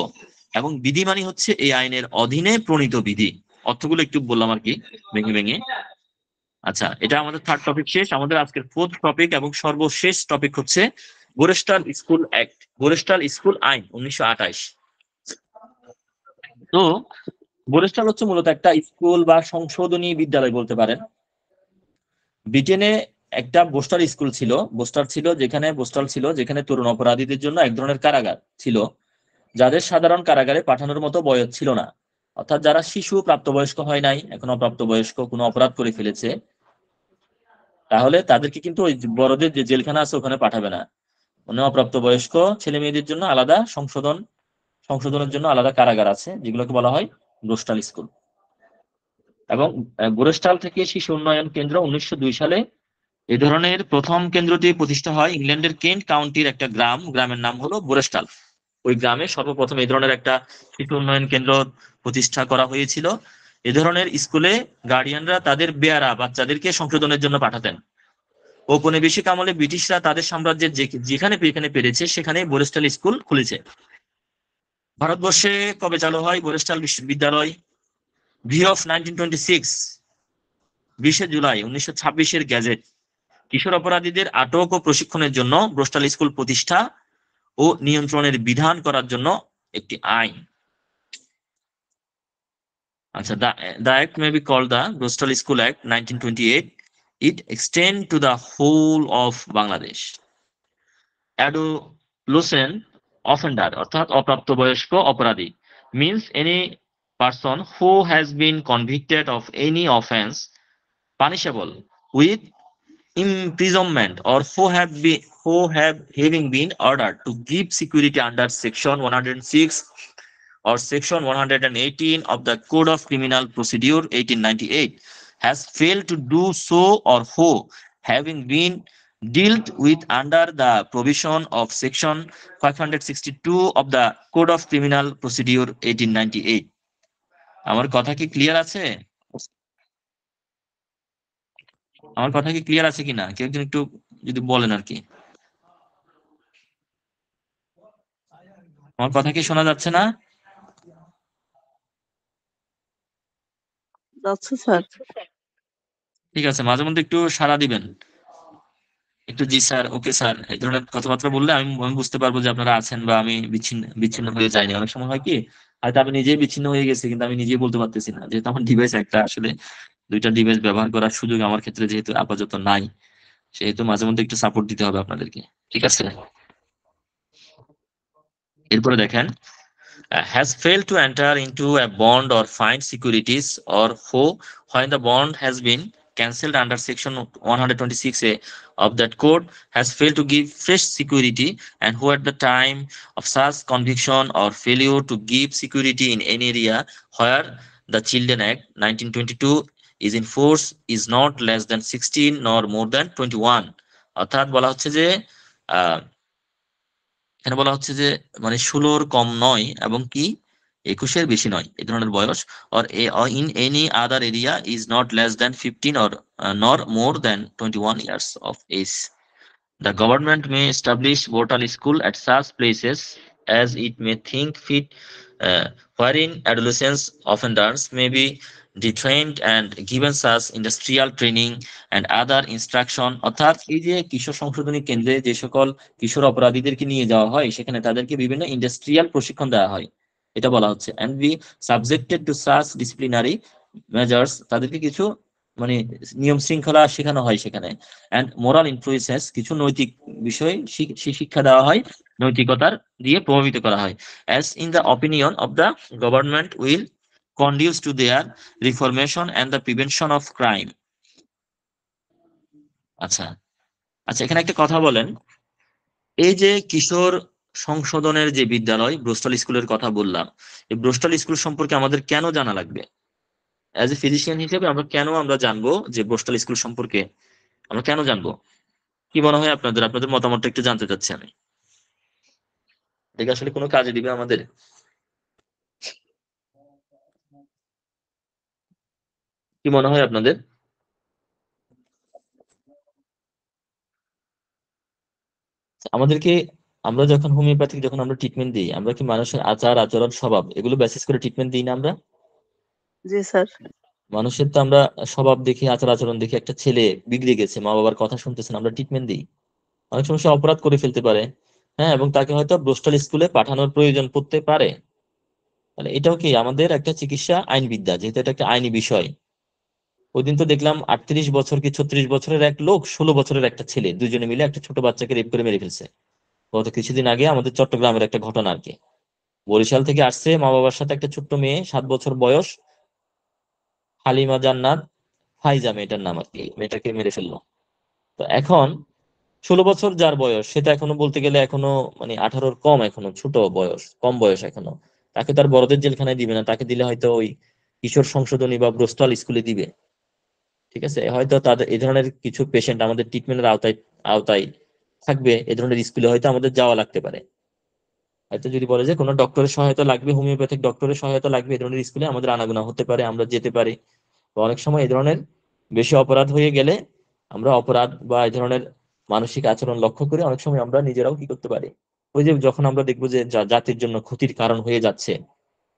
এবং বিধিমানী হচ্ছে এই আইনের অধীনে প্রণীত বিধি। অর্থগুলো একটু বললাম আর কি ভেঙে ভেঙে। আচ্ছা, এটা আমাদের থার্ড টপিক শেষ। আমাদের আজকের ফোর্থ টপিক এবং সর্বশেষ টপিক হচ্ছে গোরেস্টাল স্কুল অ্যাক্ট, গোরেস্টাল স্কুল আইন 1928। তো গোরেস্টাল হচ্ছে মূলত একটা স্কুল বা সংশোধনী বিদ্যালয় বলতে পারেন। ব্রিটেনে একটা বোস্টার স্কুল ছিল, বোস্টাল ছিল যেখানে তরুণ অপরাধীদের জন্য এক ধরনের কারাগার ছিল, যাদের সাধারণ কারাগারে পাঠানোর মতো বয়স ছিল না। অর্থাৎ যারা শিশু, প্রাপ্তবয়স্ক হয় নাই, এখনো অপ্রাপ্তবয়স্ক, কোনো অপরাধ করে ফেলেছে, তাহলে তাদেরকে কিন্তু ওই বড়দের যে জেলখানা আছে ওখানে পাঠাবে না। মানে অপ্রাপ্তবয়স্ক ছেলে মেয়েদের জন্য আলাদা সংশোধনের জন্য আলাদা কারাগার আছে, যেগুলোকে বলা হয় বোস্টাল স্কুল। এবং গোরেস্টাল থেকে শিশু উন্নয়ন কেন্দ্র 1902 সালে এ ধরনের প্রথম কেন্দ্রটি প্রতিষ্ঠা হয় ইংল্যান্ডের কেন্ট কাউন্টির একটা গ্রামের নাম হলো বোরেস্টাল। ওই গ্রামে সর্বপ্রথম এই ধরনের একটা শিশু উন্নয়ন কেন্দ্র প্রতিষ্ঠা করা হয়েছিল। এ ধরনের স্কুলে গার্ডিয়ানরা তাদের বেয়ারা বাচ্চাদেরকে সংশোধনের জন্য পাঠাতেন। ঔপনিবেশিক আমলে ব্রিটিশরা তাদের সাম্রাজ্যের যেখানে পেরেছে সেখানে বোরেস্টাল স্কুল খুলেছে। ভারতবর্ষে কবে চালু হয় বোরেস্টাল বিশ্ববিদ্যালয়? ভি অফ 1926, 20 জুলাই 1926 গ্যাজেট কিশোর অপরাধীদের আটক ও প্রশিক্ষণের জন্য বোস্টাল স্কুল প্রতিষ্ঠা ও নিয়ন্ত্রণের বিধান করার জন্য একটি আইন। আচ্ছা, the act may be called the Bristol School Act 1928. It extends to the whole of Bangladesh. Adolescent offender অর্থাৎ অপ্রাপ্তবয়স্ক অপরাধী means any person who has been convicted of any offense punishable with imprisonment or having been ordered to give security under section 106 or section 118 of the Code of Criminal Procedure 1898 has failed to do so, or who, having been dealt with under the provision of section 562 of the Code of Criminal Procedure 1898. আমার কথা কি clear আছে? আমার কথা কি clear আছে কিনা কেউ একজন একটু যদি বলেন আর কি। আমার কথা কি শোনা যাচ্ছে না? যাচ্ছে স্যার। ঠিক আছে, মাঝে মধ্যে একটু সাড়া দিবেন, একটু জি স্যার, ওকে স্যার, এই ধরনের কথাবার্তা বললে আমি বুঝতে পারবো যে আপনারা আছেন বা আমি বিচ্ছিন্ন বিচ্ছিন্ন হয়ে যাইনি। অনেক সময় হয় কি, হয়তো আমি নিজেই বিচ্ছিন্ন হয়ে গেছি কিন্তু আমি নিজেই বলতে পারতেছি না, যেহেতু আমার ডিভাইস একটা, আসলে দুইটা ডিভাইস ব্যবহার করার সুযোগ আমার ক্ষেত্রে যেহেতু আপাতত নাই, সেহেতু মাঝে মধ্যে একটু সাপোর্ট দিতে হবে আপনাদেরকে। ঠিক আছে, এরপরে দেখেন, has failed to enter into a bond or find securities, or who, when the bond has been cancelled under section 126A of that code, has failed to give fresh security, and who at the time of such conviction or failure to give security in any area where the Children Act 1922 is in force is not less than 16 nor more than 21. অর্থাৎ বলা হচ্ছে যে এখানে বলা হচ্ছে যে মানে 16-র কম নয় এবং কি 21-এর বেশি নয় এই ধরনের বয়স, or in any other area is not less than 15 or nor more than 21 years of age. The government may establish Bortal school at such places as it may think fit, wherein adolescents offenders may be detrained and given such industrial training and other instruction. অর্থাৎ এই যে কিশোর সংশোধনী কেন্দ্রে যে সকল কিশোর অপরাধীদেরকে নিয়ে যাওয়া হয় সেখানে তাদেরকে বিভিন্ন ইন্ডাস্ট্রিয়াল প্রশিক্ষণ দেওয়া হয়, এটা বলা হচ্ছে। and be subjected to such disciplinary measures, তাদেরকে কিছু মানে নিয়ম শৃঙ্খলা শেখানো হয় সেখানে, and moral influences, কিছু নৈতিক বিষয় শিক্ষা দেওয়া হয়, নৈতিকতার দিয়ে প্রভাবিত করা হয়, as in the opinion of the government will conduce to their reformation and the prevention of crime. আচ্ছা আচ্ছা, এখানে একটা কথা বলেন, এই যে কিশোর সংশোধনের যে বিদ্যালয় ব্রোস্টাল স্কুলের কথা বললাম, এই ব্রোস্টাল স্কুল সম্পর্কে আমাদের কেন জানা লাগবে? অ্যাজ এ ফিজিশিয়ান হিসেবে আমরা জানবো যে ব্রোস্টাল স্কুল সম্পর্কে আমরা কেন জানবো? কি মনে হয় আপনাদের মতামতটা একটু জানতে চাচ্ছি আমি। এটা আসলে কোনো কাজে দিবে আমাদের? কি মনে হয় আপনাদের? আমাদেরকে, আমরা যখন হোমিওপ্যাথিক যখন আমরা ট্রিটমেন্ট দিই, আমরা কি মানুষের আচার আচরণ স্বভাব এগুলো বেসিস করে ট্রিটমেন্ট দিই না আমরা? জি স্যার। মানুষের তো আমরা স্বভাব দেখি, আচার আচরণ দেখি, একটা ছেলে বিগড়ে গেছে, মা বাবার কথা শুনতেছেন, আমরা ট্রিটমেন্ট দিই। অনেক সময় সে অপরাধ করে ফেলতে পারে, হ্যাঁ, এবং তাকে হয়তো ব্রোস্টাল স্কুলে পাঠানোর প্রয়োজন পড়তে পারে। তাহলে এটাও কি আমাদের একটা চিকিৎসা আইনবিদ্যা, যেহেতু এটা একটা আইনি বিষয়, ওই দিন তো দেখলাম 38 বছর কি 36 বছরের এক লোক 16 বছরের একটা ছেলে, দুজনে মিলে একটা ছোট বাচ্চাকে রেপ করে মেরে ফেলছে। গত কিছুদিন আগে আমাদের চট্টগ্রামের একটা ঘটনা আর কি। বরিশাল থেকে আসছে মা বাবার সাথে একটা ছোট্ট মেয়ে, 7 বছর বয়স, হালিমা জান্নাত ফাইজা মেয়েটার নাম আর কি, মেয়েটাকে মেরে ফেললো। তো এখন 16 বছর যার বয়স, সেটা এখনো বলতে গেলে এখনো মানে 18-র কম, এখনো ছোট বয়স, কম বয়স এখনো। তাকে তার বড়দের জেলখানায় দিবে না, তাকে দিলে হয়তো ওই কিশোর সংশোধনী বা ব্রোস্টাল স্কুলে দিবে। ঠিক আছে, হয়তো তাদের এই ধরনের কিছু পেশেন্ট আমাদের ট্রিটমেন্টের আওতায় আওতায় থাকবে, এ ধরনের স্কুলে হয়তো আমাদের যাওয়া লাগতে পারে। হয়তো যদি বলে যে কোনো ডক্টরের সহায়তা লাগবে, হোমিওপ্যাথিক ডক্টরের সহায়তা লাগবে, এই ধরনের স্কুলে আমাদের আনাগোনা হতে পারে, আমরা যেতে পারি। তো অনেক সময় এই ধরনের বেশি অপরাধ হয়ে গেলে আমরা অপরাধ বা এই ধরনের মানসিক আচরণ লক্ষ্য করে অনেক সময় আমরা নিজেরাও কি করতে পারি, ওই যে যখন আমরা দেখবো যে জাতির জন্য ক্ষতির কারণ হয়ে যাচ্ছে,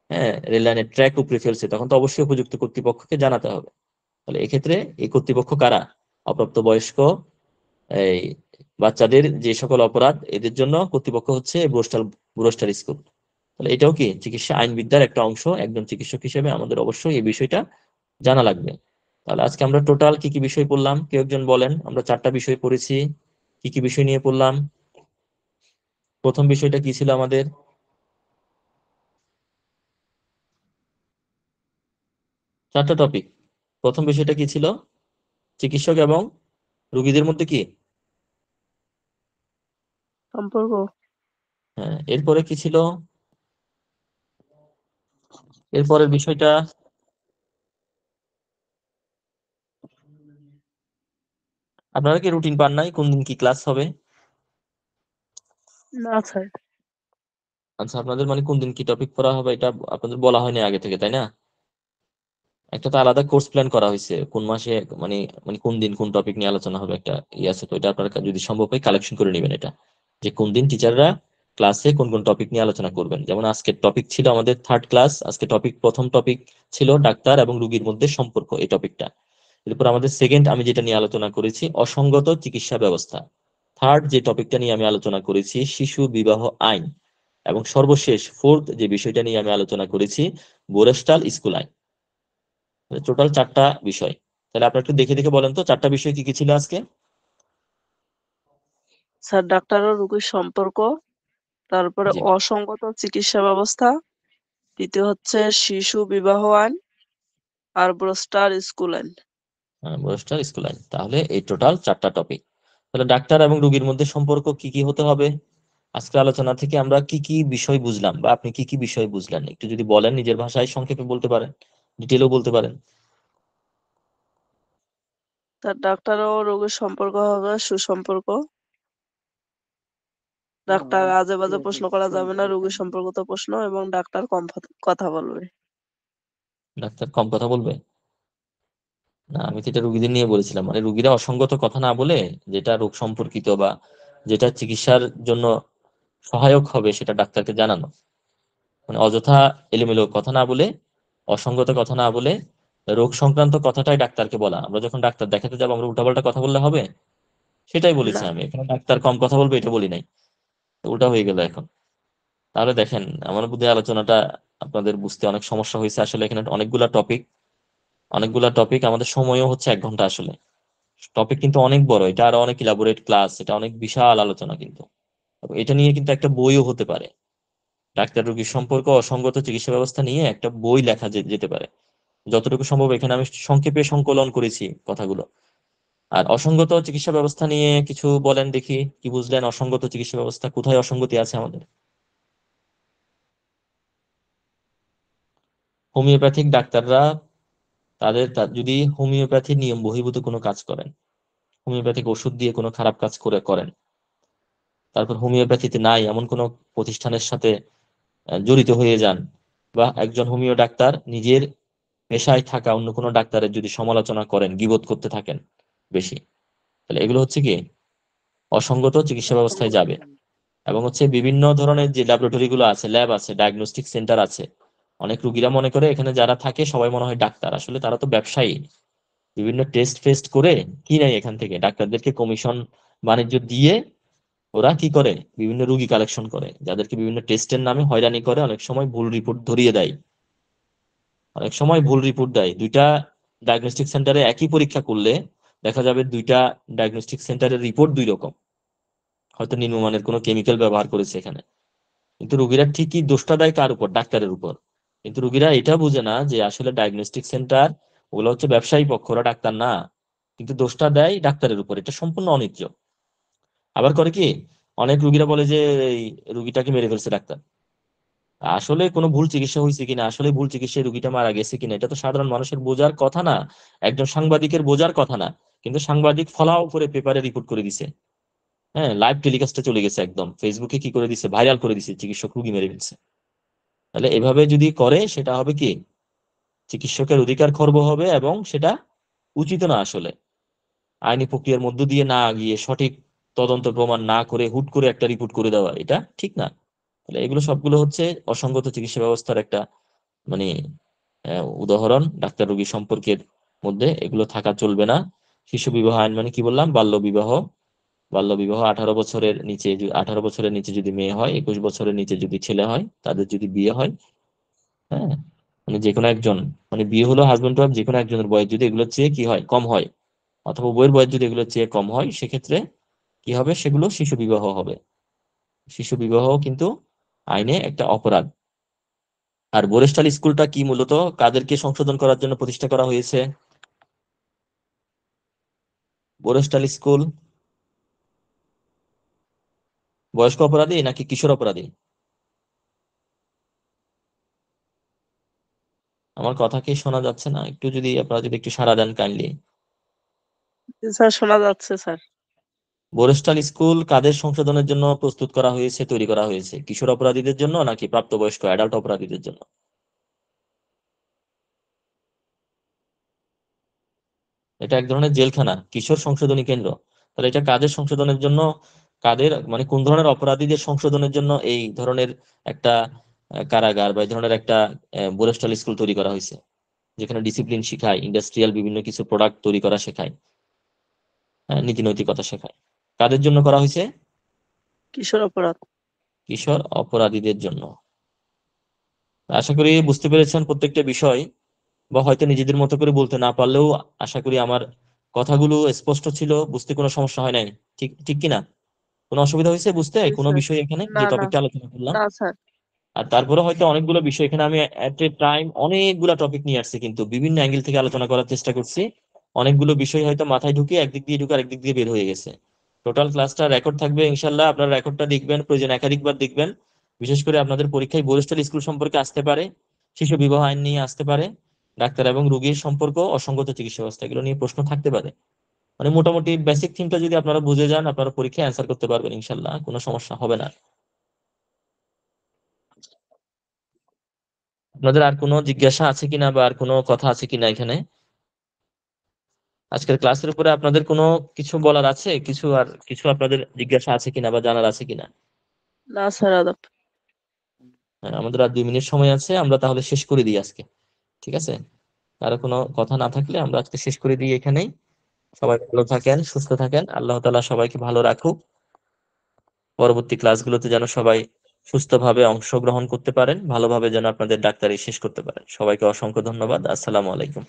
হ্যাঁ, রেল লাইনের ট্র্যাক উপড়ে ফেলছে, তখন তো অবশ্যই উপযুক্ত কর্তৃপক্ষকে জানাতে হবে। তাহলে এক্ষেত্রে এই কর্তৃপক্ষ কারা? অপ্রাপ্ত বয়স্ক, এই বাচ্চাদের যে সকল অপরাধ, এদের জন্য কর্তৃপক্ষ হচ্ছে ব্রোস্টাল ব্রোস্টার স্কুল। তাহলে এটাও কি চিকিৎসা আইনবিদ্যার একটা অংশ, একজন চিকিৎসক হিসেবে আমাদের অবশ্যই এই বিষয়টা জানা লাগবে। তাহলে আজকে আমরা টোটাল কি কি বিষয় পড়লাম, কেউ একজন বলেন। আমরা 4টা বিষয় পড়েছি। কি কি বিষয় নিয়ে পড়লাম? প্রথম বিষয়টা কি ছিল আমাদের? 4টা টপিক। প্রথম বিষয়টা কি ছিল? চিকিৎসক এবং রোগীদের মধ্যে কি? সম্পর্ক। হ্যাঁ, এরপরে কি ছিল? এরপরের বিষয়টা আপনারা কি রুটিন পান নাই কোন দিন কি ক্লাস হবে? না স্যার। আচ্ছা, আপনাদের মানে কোন দিন কি টপিক পড়া হবে এটা আপনাদের বলা হয়নি আগে থেকে, তাই না? একটা তো আলাদা কোর্স প্ল্যান করা হয়েছে কোন মাসে, মানে মানে কোন দিন কোন টপিক নিয়ে আলোচনা হবে, একটা আছে। তো এটা আপনারা যদি সম্ভব হয় কালেকশন করে নেবেন এটা, যে কোন দিন টিচাররা ক্লাসে কোন কোন টপিক নিয়ে আলোচনা করবেন। যেমন আজকের টপিক ছিল আমাদের 3rd ক্লাস, আজকে টপিক প্রথম টপিক ছিল ডাক্তার এবং রোগীর মধ্যে সম্পর্ক, এই টপিকটা। এরপর আমাদের সেকেন্ড আমি যেটা নিয়ে আলোচনা করেছি অসঙ্গত চিকিৎসা ব্যবস্থা। থার্ড যে টপিকটা নিয়ে আমি আলোচনা করেছি শিশু বিবাহ আইন। এবং সর্বশেষ ফোর্থ যে বিষয়টা নিয়ে আমি আলোচনা করেছি বোরেস্টাল স্কুল আইন। টোটাল 4টা বিষয়। তাহলে আপনারা একটু দেখে দেখে বলেন তো 4টা বিষয় কি কি ছিল আজকে? স্যার, ডাক্তার ও রোগীর সম্পর্ক, তারপরে জি, অসঙ্গত চিকিৎসা ব্যবস্থা, দ্বিতীয় হচ্ছে শিশু বিবাহ আইন, আর ব্রোস্টার স্কুল আইন। বোরেস্টাল স্কুল আইন। তাহলে এই টোটাল 4টা টপিক। তাহলে ডাক্তার এবং রোগীর মধ্যে সম্পর্ক কি কি হতে হবে? আজকের আলোচনা থেকে আমরা কি কি বিষয় বুঝলাম, বা আপনি কি কি বিষয় বুঝলেন একটু যদি বলেন, নিজের ভাষায় সংক্ষেপে বলতে পারেন, ডিটেলও বলতে পারেন। তার ডাক্তার ও রোগীর সম্পর্ক হবে সুসম্পর্ক। ডাক্তার আজে বাজে প্রশ্ন করা যাবে না, রোগীর সম্পর্কিত প্রশ্ন, এবং ডাক্তার কম কথা বলবে। ডাক্তার কম কথা বলবে? না, আমি তো এটা রুগীদের নিয়ে বলেছিলাম, মানে রুগীরা অসঙ্গত কথা না বলে, যেটা রোগ সম্পর্কিত বা যেটা চিকিৎসার জন্য সহায়ক হবে সেটা ডাক্তারকে জানানো। মানে অযথা এলোমেলো কথা না বলে, অসঙ্গত কথা না বলে, রোগ সংক্রান্ত কথাটাই ডাক্তারকে বলা। আমরা যখন ডাক্তার দেখাতে যাবো আমরা উল্টাপাল্টা কথা বললে হবে? সেটাই বলেছি না। আমি, এখানে ডাক্তার কম কথা বলবে এটা বলি নাই। তো উল্টা হয়ে গেল এখন। তাহলে দেখেন আমার বুদ্ধি আলোচনাটা আপনাদের বুঝতে অনেক সমস্যা হয়েছে। আসলে এখানে অনেকগুলা টপিক আমাদের সময়ও হচ্ছে 1 ঘন্টা আসলে। টপিক কিন্তু অনেক বড়, এটা আরো অনেক ইলাবোরেট ক্লাস, এটা অনেক বিশাল আলোচনা কিন্তু। এবং এটা নিয়ে কিন্তু একটা বইও হতে পারে। ডাক্তার রোগীর সম্পর্ক অসঙ্গত চিকিৎসা ব্যবস্থা নিয়ে একটা বই লেখা যেতে পারে। যতটুকু সম্ভব এখানে আমি সংক্ষেপে সংকলন করেছি কথাগুলো। আর অসঙ্গত চিকিৎসা ব্যবস্থা নিয়ে কিছু বলেন দেখি, কি বুঝলেন? অসঙ্গত চিকিৎসা ব্যবস্থা কোথায় অসঙ্গতি আছে আমাদের? হোমিওপ্যাথিক ডাক্তাররা যদি হোমিওপ্যাথি নিয়ম বহির্ভূত কোনো কাজ করেন, হোমিওপ্যাথিক ওষুধ দিয়ে কোনো খারাপ কাজ করেন, তারপর হোমিওপ্যাথিতে নাই এমন কোনো প্রতিষ্ঠানের সাথে জড়িত হয়ে যান, বা একজন হোমিও ডাক্তার নিজের পেশায় থাকা অন্য কোনো ডাক্তারের যদি সমালোচনা করেন, গীবত করতে থাকেন বেশি, তাহলে এগুলো হচ্ছে কি অসঙ্গত চিকিৎসা ব্যবস্থায় যাবে। এবং হচ্ছে বিভিন্ন ধরনের যে ল্যাবরেটরি গুলো আছে, ল্যাব আছে, ডায়াগনস্টিক সেন্টার আছে, অনেক রুগীরা মনে করে এখানে যারা থাকে সবাই মনে হয় ডাক্তার, আসলে তারা তো ব্যবসায়ী। বিভিন্ন টেস্ট ফেস্ট করে কি নাই এখান থেকে ডাক্তারদেরকে কমিশন বাণিজ্য দিয়ে ওরা কি করে বিভিন্ন রুগী কালেকশন করে, যাদেরকে বিভিন্ন টেস্টের নামে হয়রানি করে, অনেক সময় ভুল রিপোর্ট ধরিয়ে দেয়, অনেক সময় ভুল রিপোর্ট দেয়। দুইটা ডায়াগনস্টিক সেন্টারে একই পরীক্ষা করলে দেখা যাবে দুইটা ডায়াগনস্টিক সেন্টারের রিপোর্ট দুই রকম, হয়তো নিম্নমানের কোনো কেমিক্যাল ব্যবহার করেছে এখানে, কিন্তু রুগীরা ঠিকই দোষটা দেয় কার উপর? ডাক্তারের উপর। কিন্তু রুগীরা এটা বুঝে না যে আসলে ডায়াগনস্টিক সেন্টার ওগুলো হচ্ছে ব্যবসায়ী পক্ষ, ওরা ডাক্তার না, কিন্তু দোষটা দেয় ডাক্তারের উপর। এটা সম্পূর্ণ অন্যায্য। আবার করে কি, অনেক রুগীরা বলে যে এই রুগীটাকে মেরে ফেলছে ডাক্তার। আসলে কোনো ভুল চিকিৎসা হয়েছে কিনা, আসলে ভুল চিকিৎসায় রুগীটা মারা গেছে কিনা, এটা তো সাধারণ মানুষের বোঝার কথা না, একজন সাংবাদিকের বোঝার কথা না। কিন্তু সাংবাদিক ফলাও করে পেপারে রিপোর্ট করে দিছে, হ্যাঁ, লাইভ টেলিকাস্টে চলে গেছে, একদম ফেসবুকে কি করে দিছে, ভাইরাল করে দিছে, চিকিৎসক রুগী মেরে ফেলছে। তাহলে এভাবে যদি করে সেটা হবে কি, চিকিৎসকের অধিকার খর্ব হবে, এবং সেটা উচিত না আসলে। আইনি প্রক্রিয়ার মধ্য দিয়ে না গিয়ে সঠিক তদন্ত প্রমাণ না করে হুট করে একটা রিপোর্ট করে দেওয়া, এটা ঠিক না। তাহলে এগুলো সবগুলো হচ্ছে অসঙ্গত চিকিৎসা ব্যবস্থার একটা মানে উদাহরণ। ডাক্তার রোগী সম্পর্কের মধ্যে এগুলো থাকা চলবে না। শিশু বিবাহ আইন মানে কি বললাম? বাল্য বিবাহ। বাল্য বিবাহ 18 বছরের নিচে, 18 বছরের নিচে যদি মেয়ে হয়, 21 বছরের নিচে যদি ছেলে হয়, তাদের যদি বিয়ে হয়, হ্যাঁ, মানে যে কোনো একজন, মানে বিয়ে হলো হাজবেন্ড ওয়াইফ, যে কোনো একজনের বয়স যদি এগুলোর চেয়ে কি হয়, কম হয়, অথবা বইয়ের বয়স যদি এগুলোর চেয়ে কম হয়, সেক্ষেত্রে কি হবে? সেগুলো শিশু বিবাহ হবে। শিশু বিবাহ কিন্তু আইনে একটা অপরাধ। আর বোরেস্টাল স্কুলটা কি মূলত কাদেরকে সংশোধন করার জন্য প্রতিষ্ঠা করা হয়েছে? বোরেস্টাল স্কুল বয়স্ক অপরাধী নাকি কিশোর অপরাধী? আমার কথা কি শোনা যাচ্ছে না? একটু যদি আপনারা যদি একটু সাড়া দেন কাইন্ডলি। স্যার শোনা যাচ্ছে স্যার। বোরেস্টাল স্কুল কাদের সংশোধনের জন্য প্রস্তুত করা হয়েছে, তৈরি করা হয়েছে? কিশোর অপরাধীদের জন্য নাকি প্রাপ্তবয়স্ক অ্যাডাল্ট অপরাধীদের জন্য? এটা এক ধরনের জেলখানা, কিশোর সংশোধনী কেন্দ্র। তাহলে এটা কাদের সংশোধনের জন্য, কাদের মানে কোন ধরনের অপরাধীদের সংশোধনের জন্য এই ধরনের একটা কারাগার বা এই ধরনের একটা বোরেস্টাল স্কুল তৈরি করা হয়েছে, যেখানে ডিসিপ্লিন শেখায়, ইন্ডাস্ট্রিয়াল বিভিন্ন কিছু প্রোডাক্ট তৈরি করা শেখায়, নীতি নৈতিকতা শেখায়? কাদের জন্য করা হয়েছে? কিশোর অপরাধ। কিশোর অপরাধীদের জন্য। আশা করি বুঝতে পেরেছেন প্রত্যেকটা বিষয়, বা হয়তো নিজেদের মতো করে বলতে না পারলেও আশা করি আমার কথাগুলো স্পষ্ট ছিল, বুঝতে কোনো সমস্যা হয় নাই। ঠিক ঠিক কি না? কোনো অসুবিধা হয়েছে বুঝতে জি কোনো স্যার। বিষয় এখানে না যে না। টপিকটা আলোচনা করলাম? না স্যার। আর তারপরে হয়তো অনেকগুলো বিষয় এখানে আমি এট এ টাইম অনেকগুলো টপিক নিয়ে আসছি, কিন্তু বিভিন্ন অ্যাঙ্গেল থেকে আলোচনা করার চেষ্টা করছি। অনেকগুলো বিষয় হয়তো মাথায় ঢুকে একদিক দিয়ে ঢুকে আরেকদিক দিয়ে বের হয়ে গেছে। টোটাল ক্লাসটা রেকর্ড থাকবে ইনশাল্লাহ, আপনারা রেকর্ডটা দেখবেন, প্রয়োজন একাধিকবার দেখবেন। বিশেষ করে আপনাদের পরীক্ষায় বোরেস্টাল স্কুল সম্পর্কে আসতে পারে, শিশু বিবাহ আইন নিয়ে আসতে পারে, ডাক্তার এবং রোগীর সম্পর্ক, অসঙ্গত চিকিৎসা ব্যবস্থা, এগুলো নিয়ে প্রশ্ন থাকতে পারে। মানে মোটামুটি বেসিক থিমটা যদি আপনারা বুঝে যান, আপনারা পরীক্ষায় অ্যান্সার করতে পারবেন ইনশাল্লাহ, কোনো সমস্যা হবে না। আপনাদের আর কোনো জিজ্ঞাসা আছে কিনা, বা আর কোনো কথা আছে কিনা এখানে? আজকের ক্লাসের উপরে আপনাদের কোনো কিছু বলার আছে, কিছু আর কিছু আপনাদের জিজ্ঞাসা আছে কিনা বা জানার আছে কিনা? না স্যার আদাব। হ্যাঁ, আমাদের আর 2 মিনিট সময় আছে, আমরা তাহলে শেষ করে দিই আজকে, ঠিক আছে? কারো কোনো কথা না থাকলে আমরা আজকে শেষ করে দিই এখানেই। সবাই ভালো থাকেন, সুস্থ থাকেন, আল্লাহ তাআলা সবাইকে ভালো রাখুক। পরবর্তী ক্লাসগুলোতে যেন সবাই সুস্থভাবে অংশগ্রহণ করতে পারেন, ভালোভাবে যেন আপনাদের ডাক্তারি শেষ করতে পারেন। সবাইকে অসংখ্য ধন্যবাদ। আসসালামু আলাইকুম।